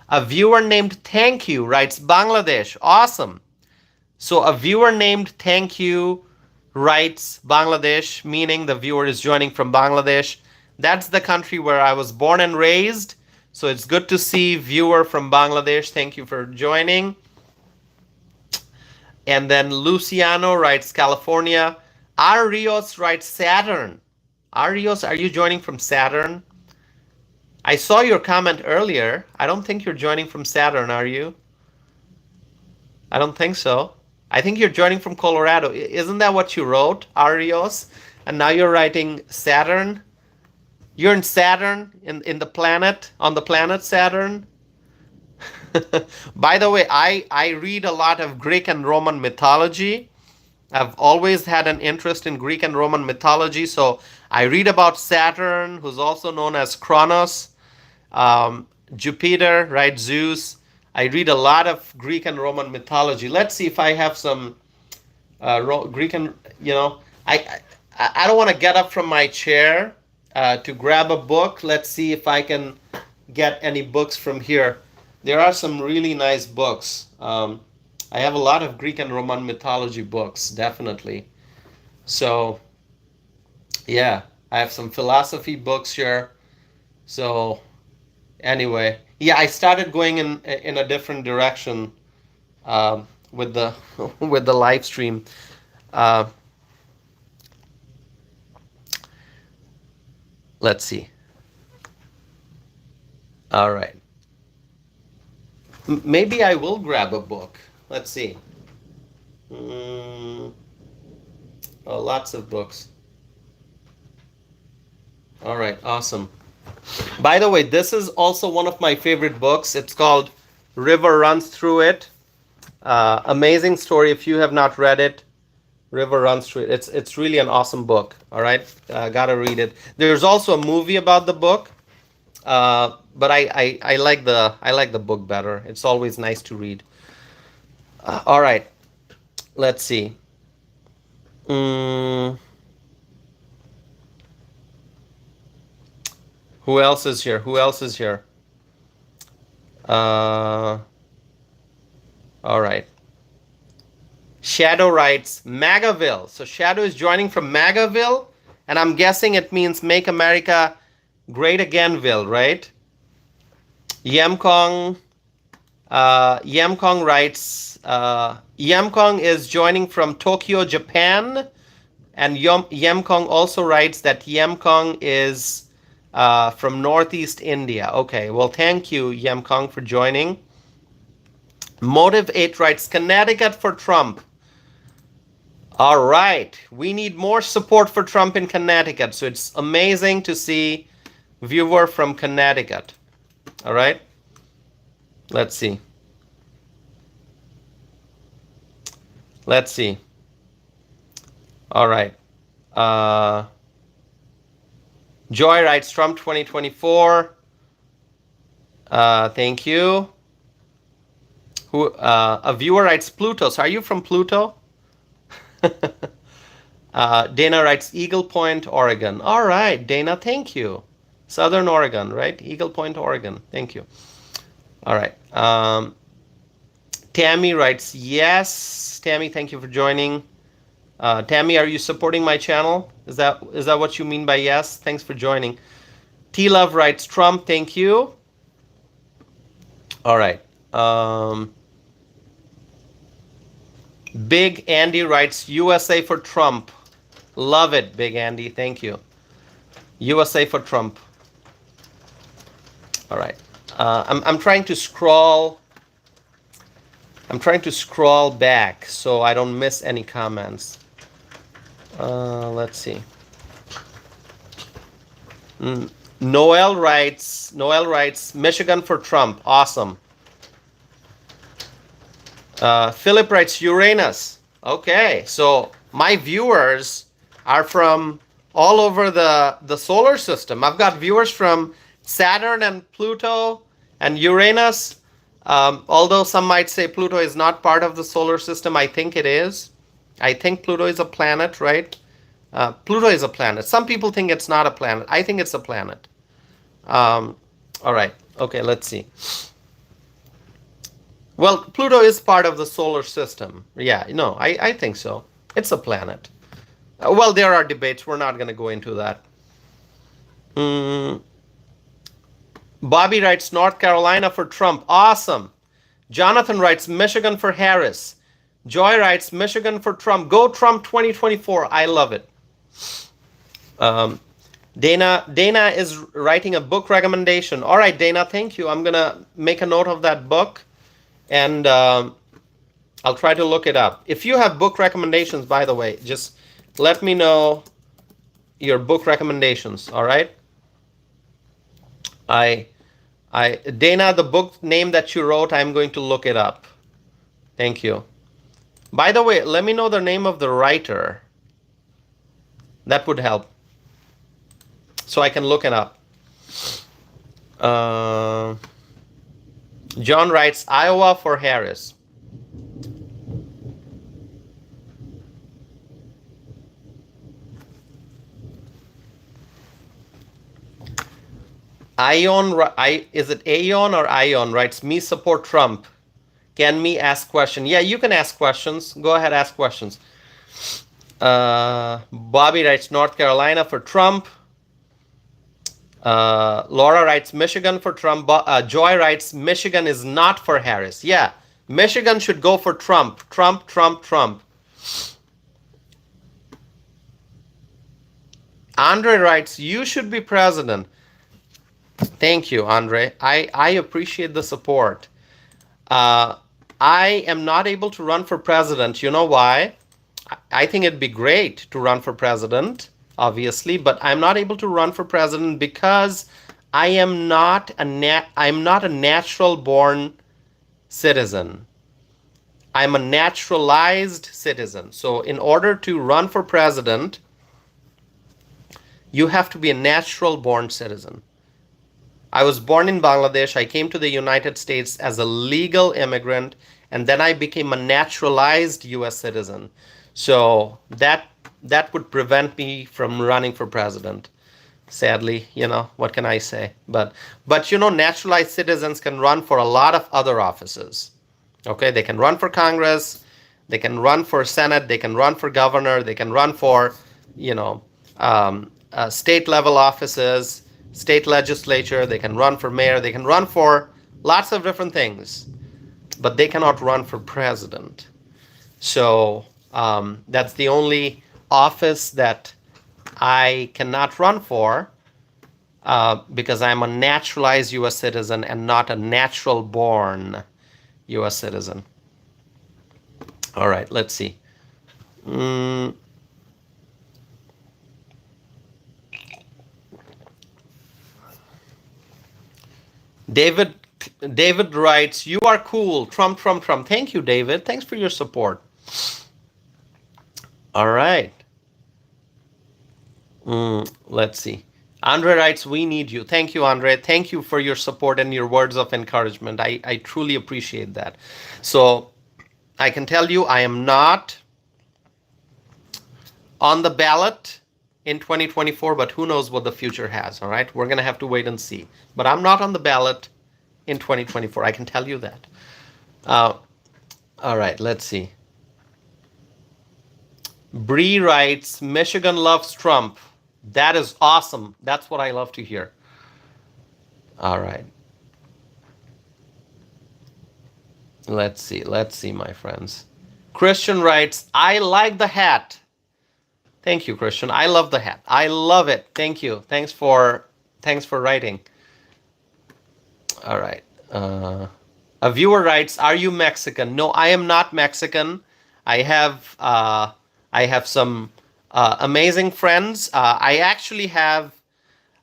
A viewer named Thank You writes Bangladesh. Awesome. So a viewer named Thank You writes Bangladesh, meaning the viewer is joining from Bangladesh. That's the country where I was born and raised. So it's good to see viewer from Bangladesh. Thank you for joining. And then Luciano writes California. R. Rios writes Saturn. R. Rios, are you joining from Saturn? I saw your comment earlier. I don't think you're joining from Saturn, are you? I don't think so. I think you're joining from Colorado. Isn't that what you wrote, R. Rios? And now you're writing Saturn? You're in Saturn, in the planet, on the planet Saturn? By the way, I read a lot of Greek and Roman mythology. I've always had an interest in Greek and Roman mythology, so I read about Saturn, who's also known as Kronos, Jupiter, right, Zeus. I read a lot of Greek and Roman mythology. Let's see if I have some Greek and, you know, I don't want to get up from my chair to grab a book. Let's see if I can get any books from here. There are some really nice books. I have a lot of Greek and Roman mythology books, definitely. So, yeah, I have some philosophy books here. So, anyway, yeah, I started going in a different direction with the with the live stream. Let's see. All right. Maybe I will grab a book. Let's see. Oh, lots of books. All right, awesome. By the way, this is also one of my favorite books. It's called River Runs Through It. Amazing story. If you have not read it, River Runs Through It. It's really an awesome book. All right, gotta read it. There's also a movie about the book. But I like the book better. It's always nice to read. All right, let's see. Who else is here? Who else is here? All right. Shadow writes Magaville. So Shadow is joining from Magaville, and I'm guessing it means Make America Great Againville, right? Yamkong, Yamkong writes, Yamkong is joining from Tokyo, Japan. And Yamkong also writes that Yamkong is from Northeast India. Okay, well, thank you, Yamkong, for joining. Motive 8 writes, Connecticut for Trump. All right, we need more support for Trump in Connecticut. So it's amazing to see viewer from Connecticut. All right, let's see. Let's see. All right. Joy writes Trump 2024. Thank you. A viewer writes Pluto. So are you from Pluto? Dana writes Eagle Point, Oregon. All right, Dana, thank you. Southern Oregon, right? Eagle Point, Oregon. Thank you. All right. Tammy writes yes. Tammy, thank you for joining. Tammy, are you supporting my channel? Is that what you mean by yes? Thanks for joining. T Love writes Trump. Thank you. All right. Big Andy writes USA for Trump. Love it, Big Andy. Thank you. USA for Trump. All right. I'm trying to scroll. I'm trying to scroll back so I don't miss any comments. Let's see. Noel writes Michigan for Trump. Awesome. Philip writes Uranus. Okay, so my viewers are from all over the solar system. I've got viewers from Saturn and Pluto and Uranus. Although some might say Pluto is not part of the solar system, I think it is. I think Pluto is a planet, right? Pluto is a planet. Some people think it's not a planet. I think it's a planet. All right. Okay, let's see. Well, Pluto is part of the solar system. Yeah, no, I think so. It's a planet. Well, there are debates. We're not going to go into that. Bobby writes North Carolina for Trump. Awesome. Jonathan writes Michigan for Harris. Joy writes Michigan for Trump. Go Trump 2024. I love it. Dana is writing a book recommendation. All right, Dana, thank you. I'm going to make a note of that book, and I'll try to look it up. If you have book recommendations, by the way, just let me know your book recommendations, all right? Dana, the book name that you wrote, I'm going to look it up. Thank you. By the way, let me know the name of the writer. That would help, so I can look it up. John writes Iowa for Harris. Is it Aeon or Ion writes me support Trump. Can me ask question? Yeah, you can ask questions. Go ahead, ask questions. Bobby writes North Carolina for Trump. Laura writes Michigan for Trump. Joy writes Michigan is not for Harris. Yeah, Michigan should go for Trump. Trump, Trump, Trump. Andre writes you should be president. Thank you, Andre. I appreciate the support. I am not able to run for president. You know why? I think it'd be great to run for president, obviously, but I'm not able to run for president because I am not a natural born citizen. I'm a naturalized citizen. So in order to run for president, you have to be a natural born citizen. I was born in Bangladesh. I came to the United States as a legal immigrant, and then I became a naturalized U.S. citizen. So that would prevent me from running for president. Sadly, what can I say? But naturalized citizens can run for a lot of other offices. Okay, they can run for Congress, they can run for Senate, they can run for governor, they can run for state level offices. state legislature, they can run for mayor, they can run for lots of different things, but they cannot run for president. So that's the only office that I cannot run for because I'm a naturalized U.S. citizen and not a natural born U.S. citizen. All right, let's see. David David writes, "You are cool. Trump, Trump, Trump." Thank you, David. Thanks for your support. All right. Let's see. Andre writes, "We need you." Thank you, Andre. Thank you for your support and your words of encouragement. I truly appreciate that. So I can tell you I am not on the ballot in 2024, but who knows what the future has, all right? We're going to have to wait and see. But I'm not on the ballot in 2024. I can tell you that. All right, let's see. Bree writes, "Michigan loves Trump." That is awesome. That's what I love to hear. All right. Let's see, my friends. Christian writes, "I like the hat." Thank you, Christian. I love the hat. I love it. Thank you. Thanks for writing. All right. A viewer writes, "Are you Mexican?" No, I am not Mexican. I have some amazing friends. I actually have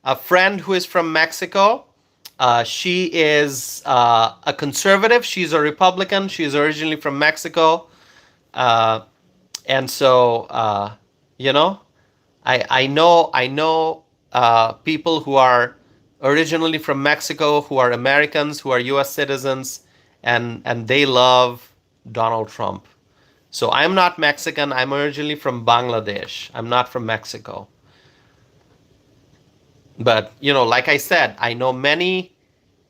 a friend who is from Mexico. She is a conservative. She's a Republican. She's originally from Mexico. And so, I know people who are originally from Mexico, who are Americans, who are U.S. citizens, and they love Donald Trump. So I'm not Mexican. I'm originally from Bangladesh. I'm not from Mexico. But like I said, I know many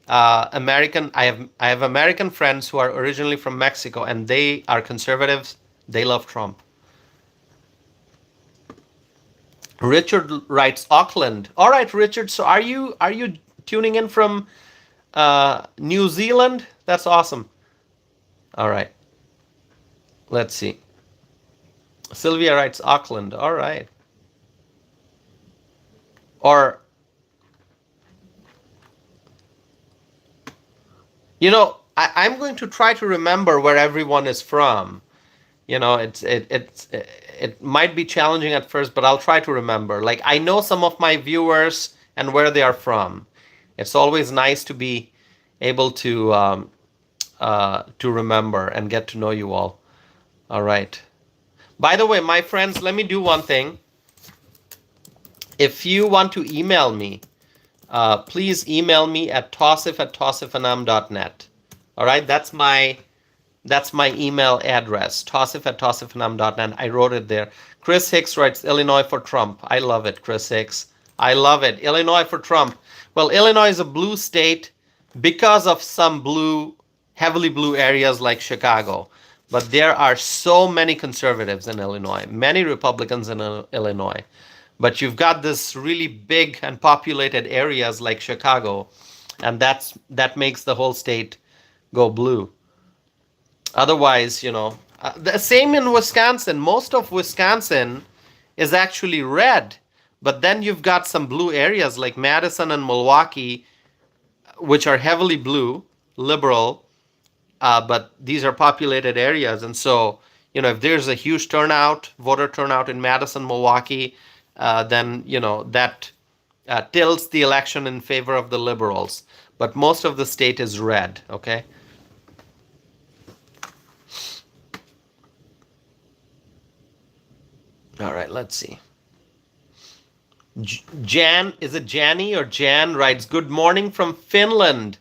American. I have American friends who are originally from Mexico, and they are conservatives. They love Trump. Richard writes, "Auckland." All right, Richard. So are you tuning in from New Zealand? That's awesome. All right. Let's see. Sylvia writes, "Auckland." All right. Or I'm going to try to remember where everyone is from. It might be challenging at first, but I'll try to remember. Like, I know some of my viewers and where they are from. It's always nice to be able to remember and get to know you all. All right. By the way, my friends, let me do one thing. If you want to email me, please email me at tossif@tossifanam.net. All right, that's my email address, tossif@tossifanam.net. I wrote it there. Chris Hicks writes, "Illinois for Trump." I love it, Chris Hicks. I love it. Illinois for Trump. Well, Illinois is a blue state because of some heavily blue areas like Chicago. But there are so many conservatives in Illinois, many Republicans in Illinois. But you've got this really big and populated areas like Chicago, and that makes the whole state go blue. Otherwise, the same in Wisconsin. Most of Wisconsin is actually red, but then you've got some blue areas like Madison and Milwaukee, which are heavily blue, liberal, but these are populated areas. And so, if there's a huge voter turnout in Madison, Milwaukee, then, that tilts the election in favor of the liberals. But most of the state is red, okay? All right, let's see. Jan, is it Jani or Jan writes, "Good morning from Finland."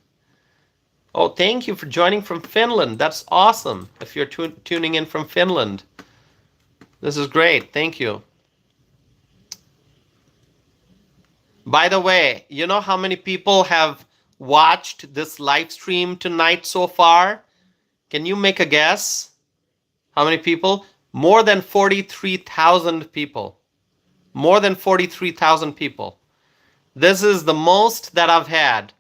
Oh, thank you for joining from Finland. That's awesome. If you're tuning in from Finland, this is great. Thank you. By the way, you know how many people have watched this live stream tonight so far? Can you make a guess? How many people? More than 43,000 people. More than 43,000 people. This is the most that I've had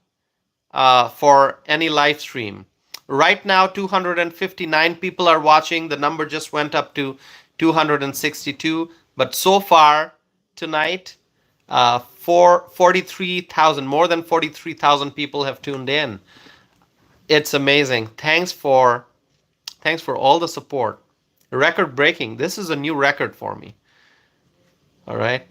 for any live stream. Right now, 259 people are watching. The number just went up to 262. But so far tonight, for 43,000, more than 43,000 people have tuned in. It's amazing. Thanks for all the support. Record breaking. This is a new record for me. All right.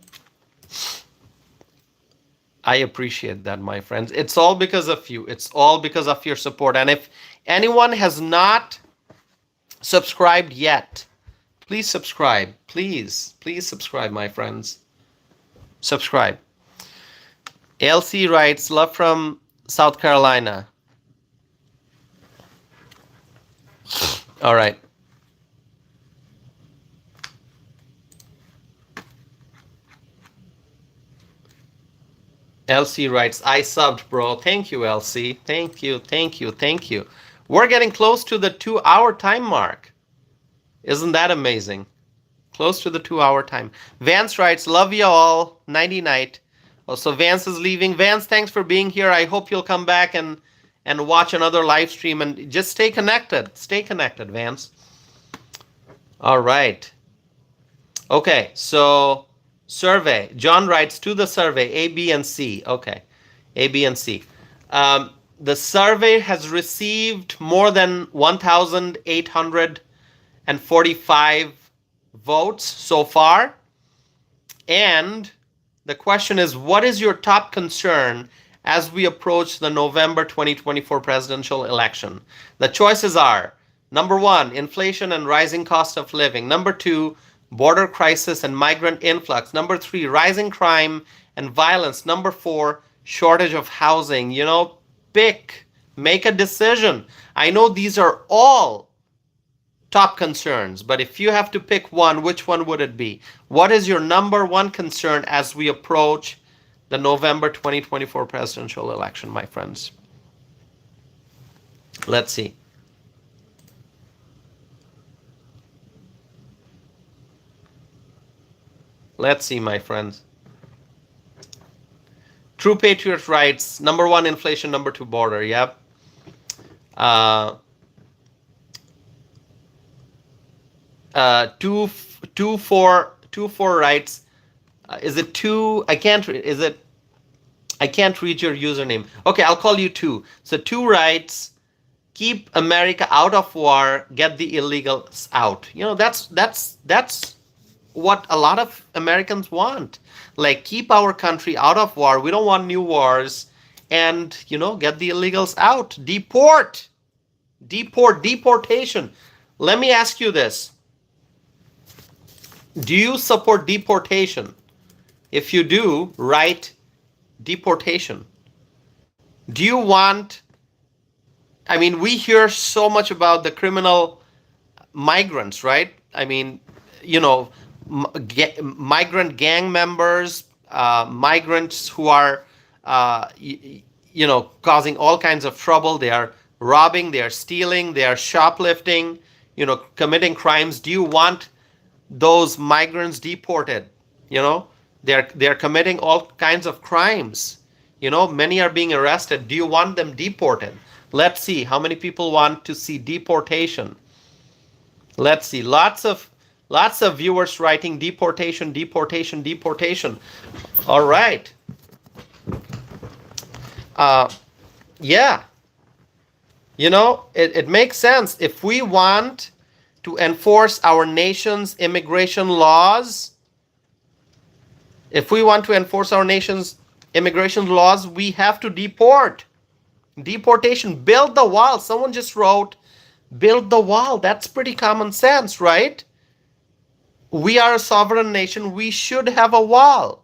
I appreciate that, my friends. It's all because of you. It's all because of your support. And if anyone has not subscribed yet, please subscribe. Please subscribe, my friends. Subscribe. LC writes, love from South Carolina. All right. LC writes, I subbed, bro. Thank you, LC. Thank you. We're getting close to the 2-hour time mark. Isn't that amazing? Close to the 2-hour time. Vance writes, love you all. Nighty night. Oh, so Vance is leaving. Vance, thanks for being here. I hope you'll come back and watch another live stream and just stay connected. Stay connected, Vance. All right. Okay, so survey. John writes to the survey, A, B, and C. Okay, A, B, and C. The survey has received more than 1,845 votes so far. And the question is, what is your top concern as we approach the November 2024 presidential election? The choices are, number 1, inflation and rising cost of living. Number 2, border crisis and migrant influx. Number 3, rising crime and violence. Number 4, shortage of housing. Make a decision. I know these are all top concerns, but if you have to pick one, which one would it be? What is your number 1 concern as we approach the November 2024 presidential election, my friends? Let's see. Let's see, my friends. True Patriot writes, number 1, inflation, number 2, border. Yep. Two four writes, is it 2? I can't read your username. Okay, I'll call you 2. So 2 writes, keep America out of war, get the illegals out. That's what a lot of Americans want. Like, keep our country out of war. We don't want new wars. And, get the illegals out. Deportation. Let me ask you this. Do you support deportation? If you do, write deportation. Do you want... we hear so much about the criminal migrants, right? Migrant gang members, migrants who are, causing all kinds of trouble. They are robbing, they are stealing, they are shoplifting, committing crimes. Do you want those migrants deported? They're committing all kinds of crimes. Many are being arrested. Do you want them deported? Let's see how many people want to see deportation. Let's see. Lots of viewers writing deportation. All right. Yeah. It makes sense. If we want to enforce our nation's immigration laws, we have to deport. Deportation. Build the wall. Someone just wrote, build the wall. That's pretty common sense, right? We are a sovereign nation. We should have a wall.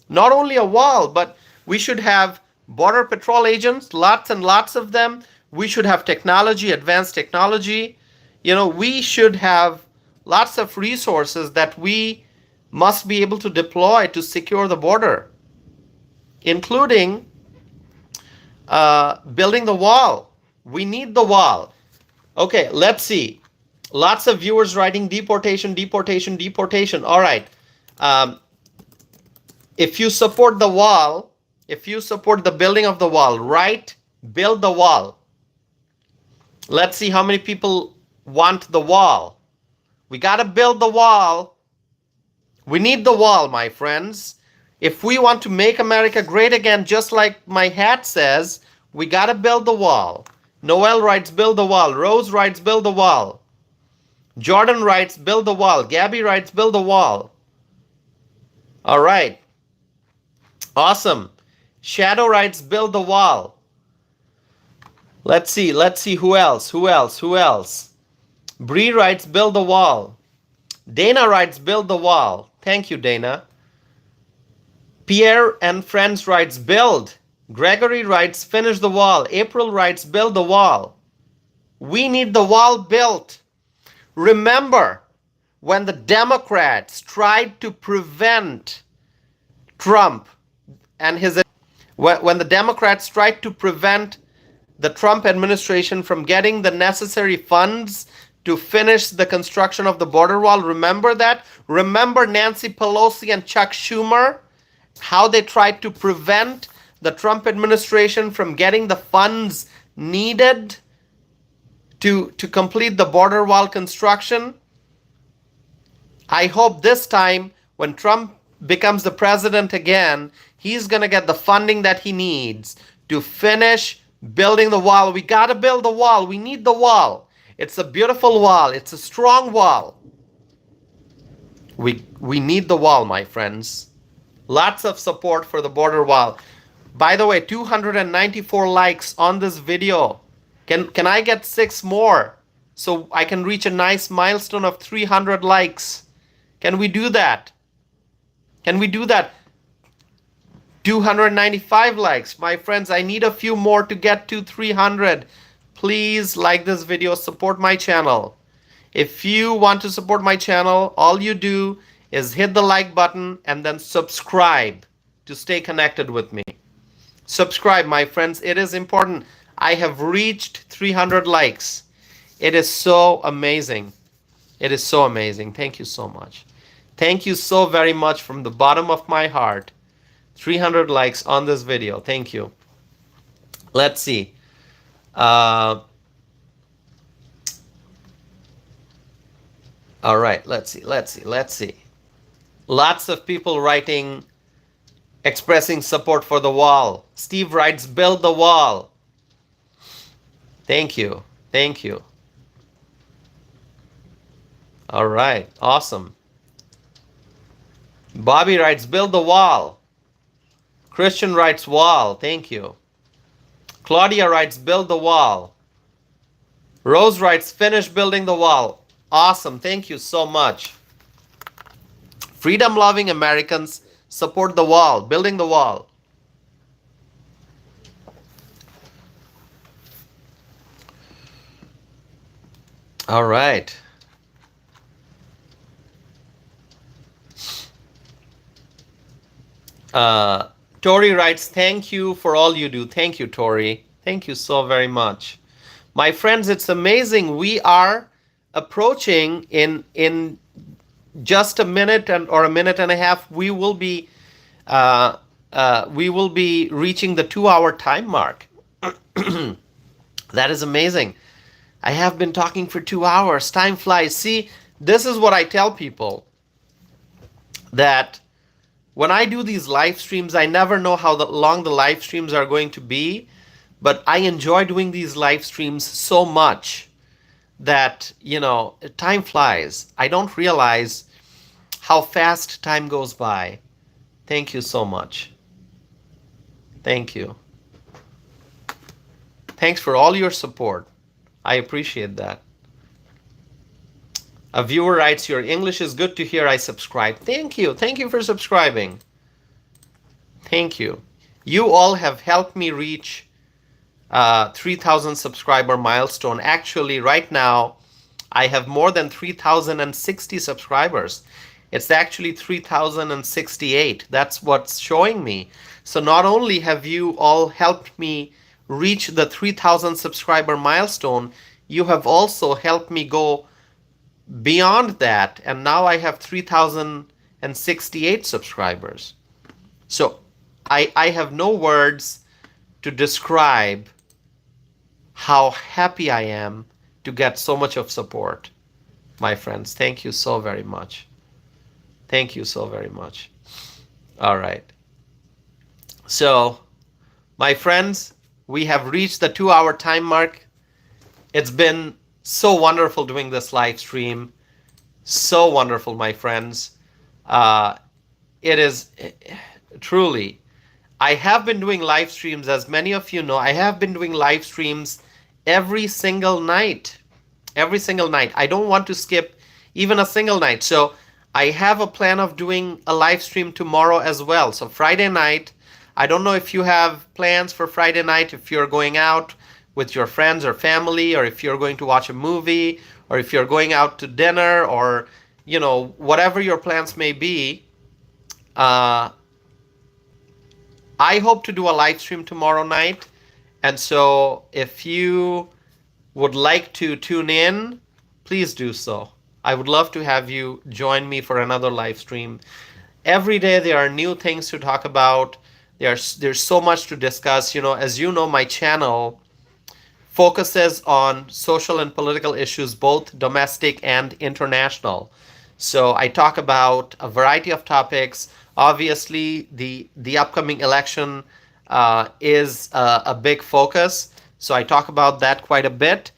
Not only a wall, but we should have border patrol agents, lots and lots of them. We should have technology, advanced technology. We should have lots of resources that we must be able to deploy to secure the border, including building the wall. We need the wall. Okay, let's see. Lots of viewers writing deportation. All right. If you support the wall, if you support the building of the wall, write build the wall. Let's see how many people want the wall. We got to build the wall. We need the wall, my friends. If we want to make America great again, just like my hat says, we got to build the wall. Noel writes build the wall. Rose writes build the wall. Jordan writes build the wall. Gabby writes build the wall. All right. Awesome. Shadow writes build the wall. Let's see who else. Bree writes build the wall. Dana writes build the wall. Thank you, Dana. Pierre and Friends writes build. Gregory writes finish the wall. April writes build the wall. We need the wall built. Remember, when the Democrats tried to prevent Trump and when the Democrats tried to prevent the Trump administration from getting the necessary funds to finish the construction of the border wall, remember that? Remember Nancy Pelosi and Chuck Schumer, how they tried to prevent the Trump administration from getting the funds needed to complete the border wall construction? I hope this time, when Trump becomes the president again, he's going to get the funding that he needs to finish building the wall. We got to build the wall. We need the wall. It's a beautiful wall. It's a strong wall. We need the wall, my friends. Lots of support for the border wall. By the way, 294 likes on this video. Can I get 6 more so I can reach a nice milestone of 300 likes? Can we do that? Can we do that? 295 likes. My friends, I need a few more to get to 300. Please like this video, support my channel. If you want to support my channel, all you do is hit the like button and then subscribe to stay connected with me. Subscribe, my friends. It is important. I have reached 300 likes. It is so amazing. It is so amazing. Thank you so much. Thank you so very much from the bottom of my heart. 300 likes on this video. Thank you. Let's see. All right. Let's see. Lots of people writing, expressing support for the wall. Steve writes, build the wall. Thank you. Thank you. All right. Awesome. Bobby writes, build the wall. Christian writes, wall. Thank you. Claudia writes, build the wall. Rose writes, finish building the wall. Awesome. Thank you so much. Freedom-loving Americans support the wall, building the wall. All right. Tori writes, thank you for all you do. Thank you, Tori. Thank you so very much. My friends, it's amazing. We are approaching in just a minute or a minute and a half. We will be reaching the 2-hour time mark. That is amazing. I have been talking for 2 hours. Time flies. See, this is what I tell people, that when I do these live streams, I never know how long the live streams are going to be, but I enjoy doing these live streams so much that, time flies. I don't realize how fast time goes by. Thank you so much. Thank you. Thanks for all your support. I appreciate that. A viewer writes, your English is good to hear. I subscribe. Thank you. Thank you for subscribing. Thank you. You all have helped me reach 3,000 subscriber milestone. Actually, right now, I have more than 3,060 subscribers. It's actually 3,068. That's what's showing me. So not only have you all helped me reach the 3,000 subscriber milestone, you have also helped me go beyond that. And now I have 3,068 subscribers. So I have no words to describe how happy I am to get so much of support, my friends. Thank you so very much. Thank you so very much. All right. So, my friends, we have reached the 2 hour time mark. It's been so wonderful doing this live stream. So wonderful, my friends. Uh, it is truly. I have been doing live streams, as many of you know. I have been doing live streams every single night. Every single night. I don't want to skip even a single night. So I have a plan of doing a live stream tomorrow as well. So Friday night, I don't know if you have plans for Friday night, if you're going out with your friends or family, or if you're going to watch a movie, or if you're going out to dinner, or whatever your plans may be. Uh, I hope to do a live stream tomorrow night. And so if you would like to tune in, please do so. I would love to have you join me for another live stream. Every day there are new things to talk about. There's so much to discuss. As you know, my channel focuses on social and political issues, both domestic and international. So I talk about a variety of topics. Obviously, the upcoming election is a big focus. So I talk about that quite a bit.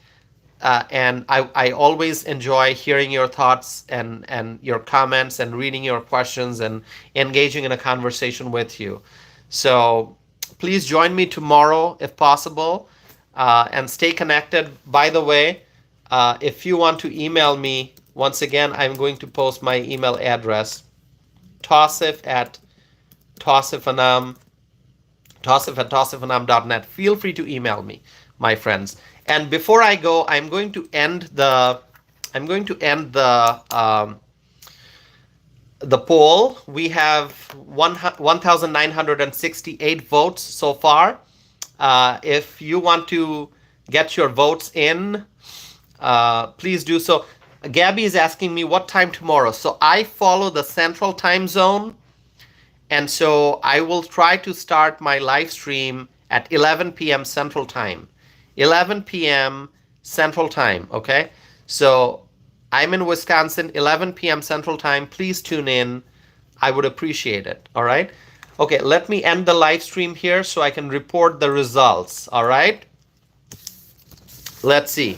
And I always enjoy hearing your thoughts and your comments and reading your questions and engaging in a conversation with you. So please join me tomorrow if possible, and stay connected. By the way, if you want to email me, once again, I'm going to post my email address, Tausif@tausifanam, tausif@tausifanam.net. Feel free to email me, my friends. And before I go, I'm going to end the poll. We have 1,968 votes so far. If you want to get your votes in, please do so. Gabby is asking me what time tomorrow. So I follow the Central Time Zone. And so I will try to start my live stream at 11 p.m. Central Time. 11 p.m. Central Time, okay? So I'm in Wisconsin, 11 p.m. Central Time. Please tune in. I would appreciate it, all right? Okay, let me end the live stream here so I can report the results, all right? Let's see.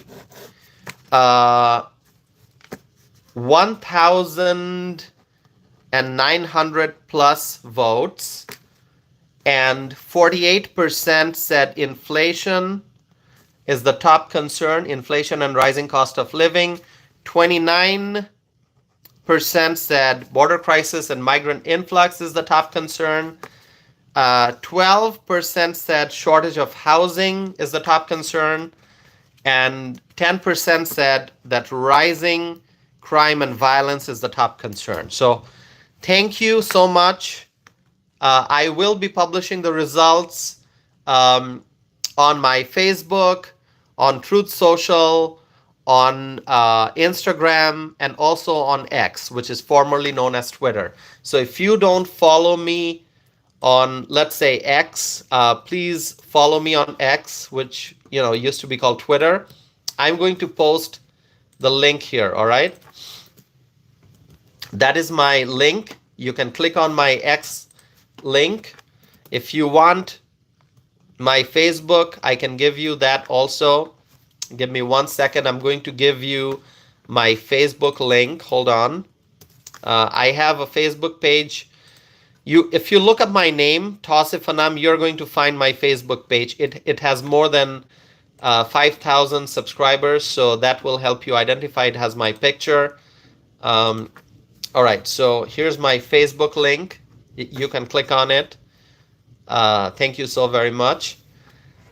1,900 plus votes, and 48% said inflation is the top concern, inflation and rising cost of living. 29% said border crisis and migrant influx is the top concern. 12% said shortage of housing is the top concern. And 10% said that rising crime and violence is the top concern. So thank you so much. I will be publishing the results on my Facebook, on Truth Social, on Instagram, and also on X, which is formerly known as Twitter. So if you don't follow me on, let's say, X, please follow me on X, which used to be called Twitter. I'm going to post the link here, all right? That is my link. You can click on my X link. If you want my Facebook, I can give you that also. Give me 1 second. I'm going to give you my Facebook link. Hold on. I have a Facebook page. If you look up my name, Tausif Anam, you're going to find my Facebook page. It has more than 5,000 subscribers, so that will help you identify. It has my picture. All right, so here's my Facebook link. You can click on it. Thank you so very much.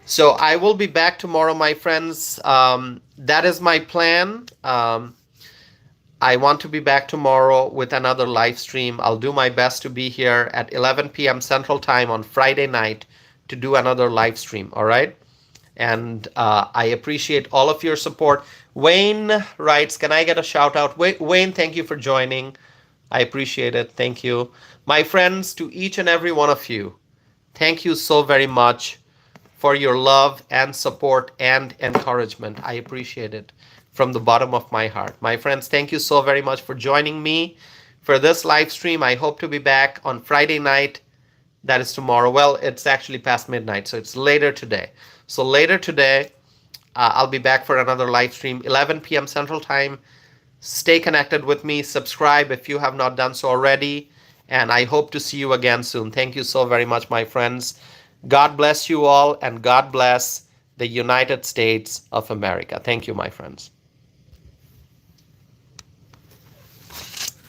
So I will be back tomorrow, my friends. That is my plan. I want to be back tomorrow with another live stream. I'll do my best to be here at 11 p.m. Central Time on Friday night to do another live stream, all right? And I appreciate all of your support. Wayne writes, can I get a shout out? Wayne, thank you for joining. I appreciate it. Thank you. My friends, to each and every one of you, thank you so very much for your love and support and encouragement. I appreciate it from the bottom of my heart. My friends, thank you so very much for joining me for this live stream. I hope to be back on Friday night. That is tomorrow. Well, it's actually past midnight, so it's later today. So later today, I'll be back for another live stream, 11 p.m. Central Time. Stay connected with me. Subscribe if you have not done so already. And I hope to see you again soon. Thank you so very much, my friends. God bless you all, and God bless the United States of America. Thank you, my friends.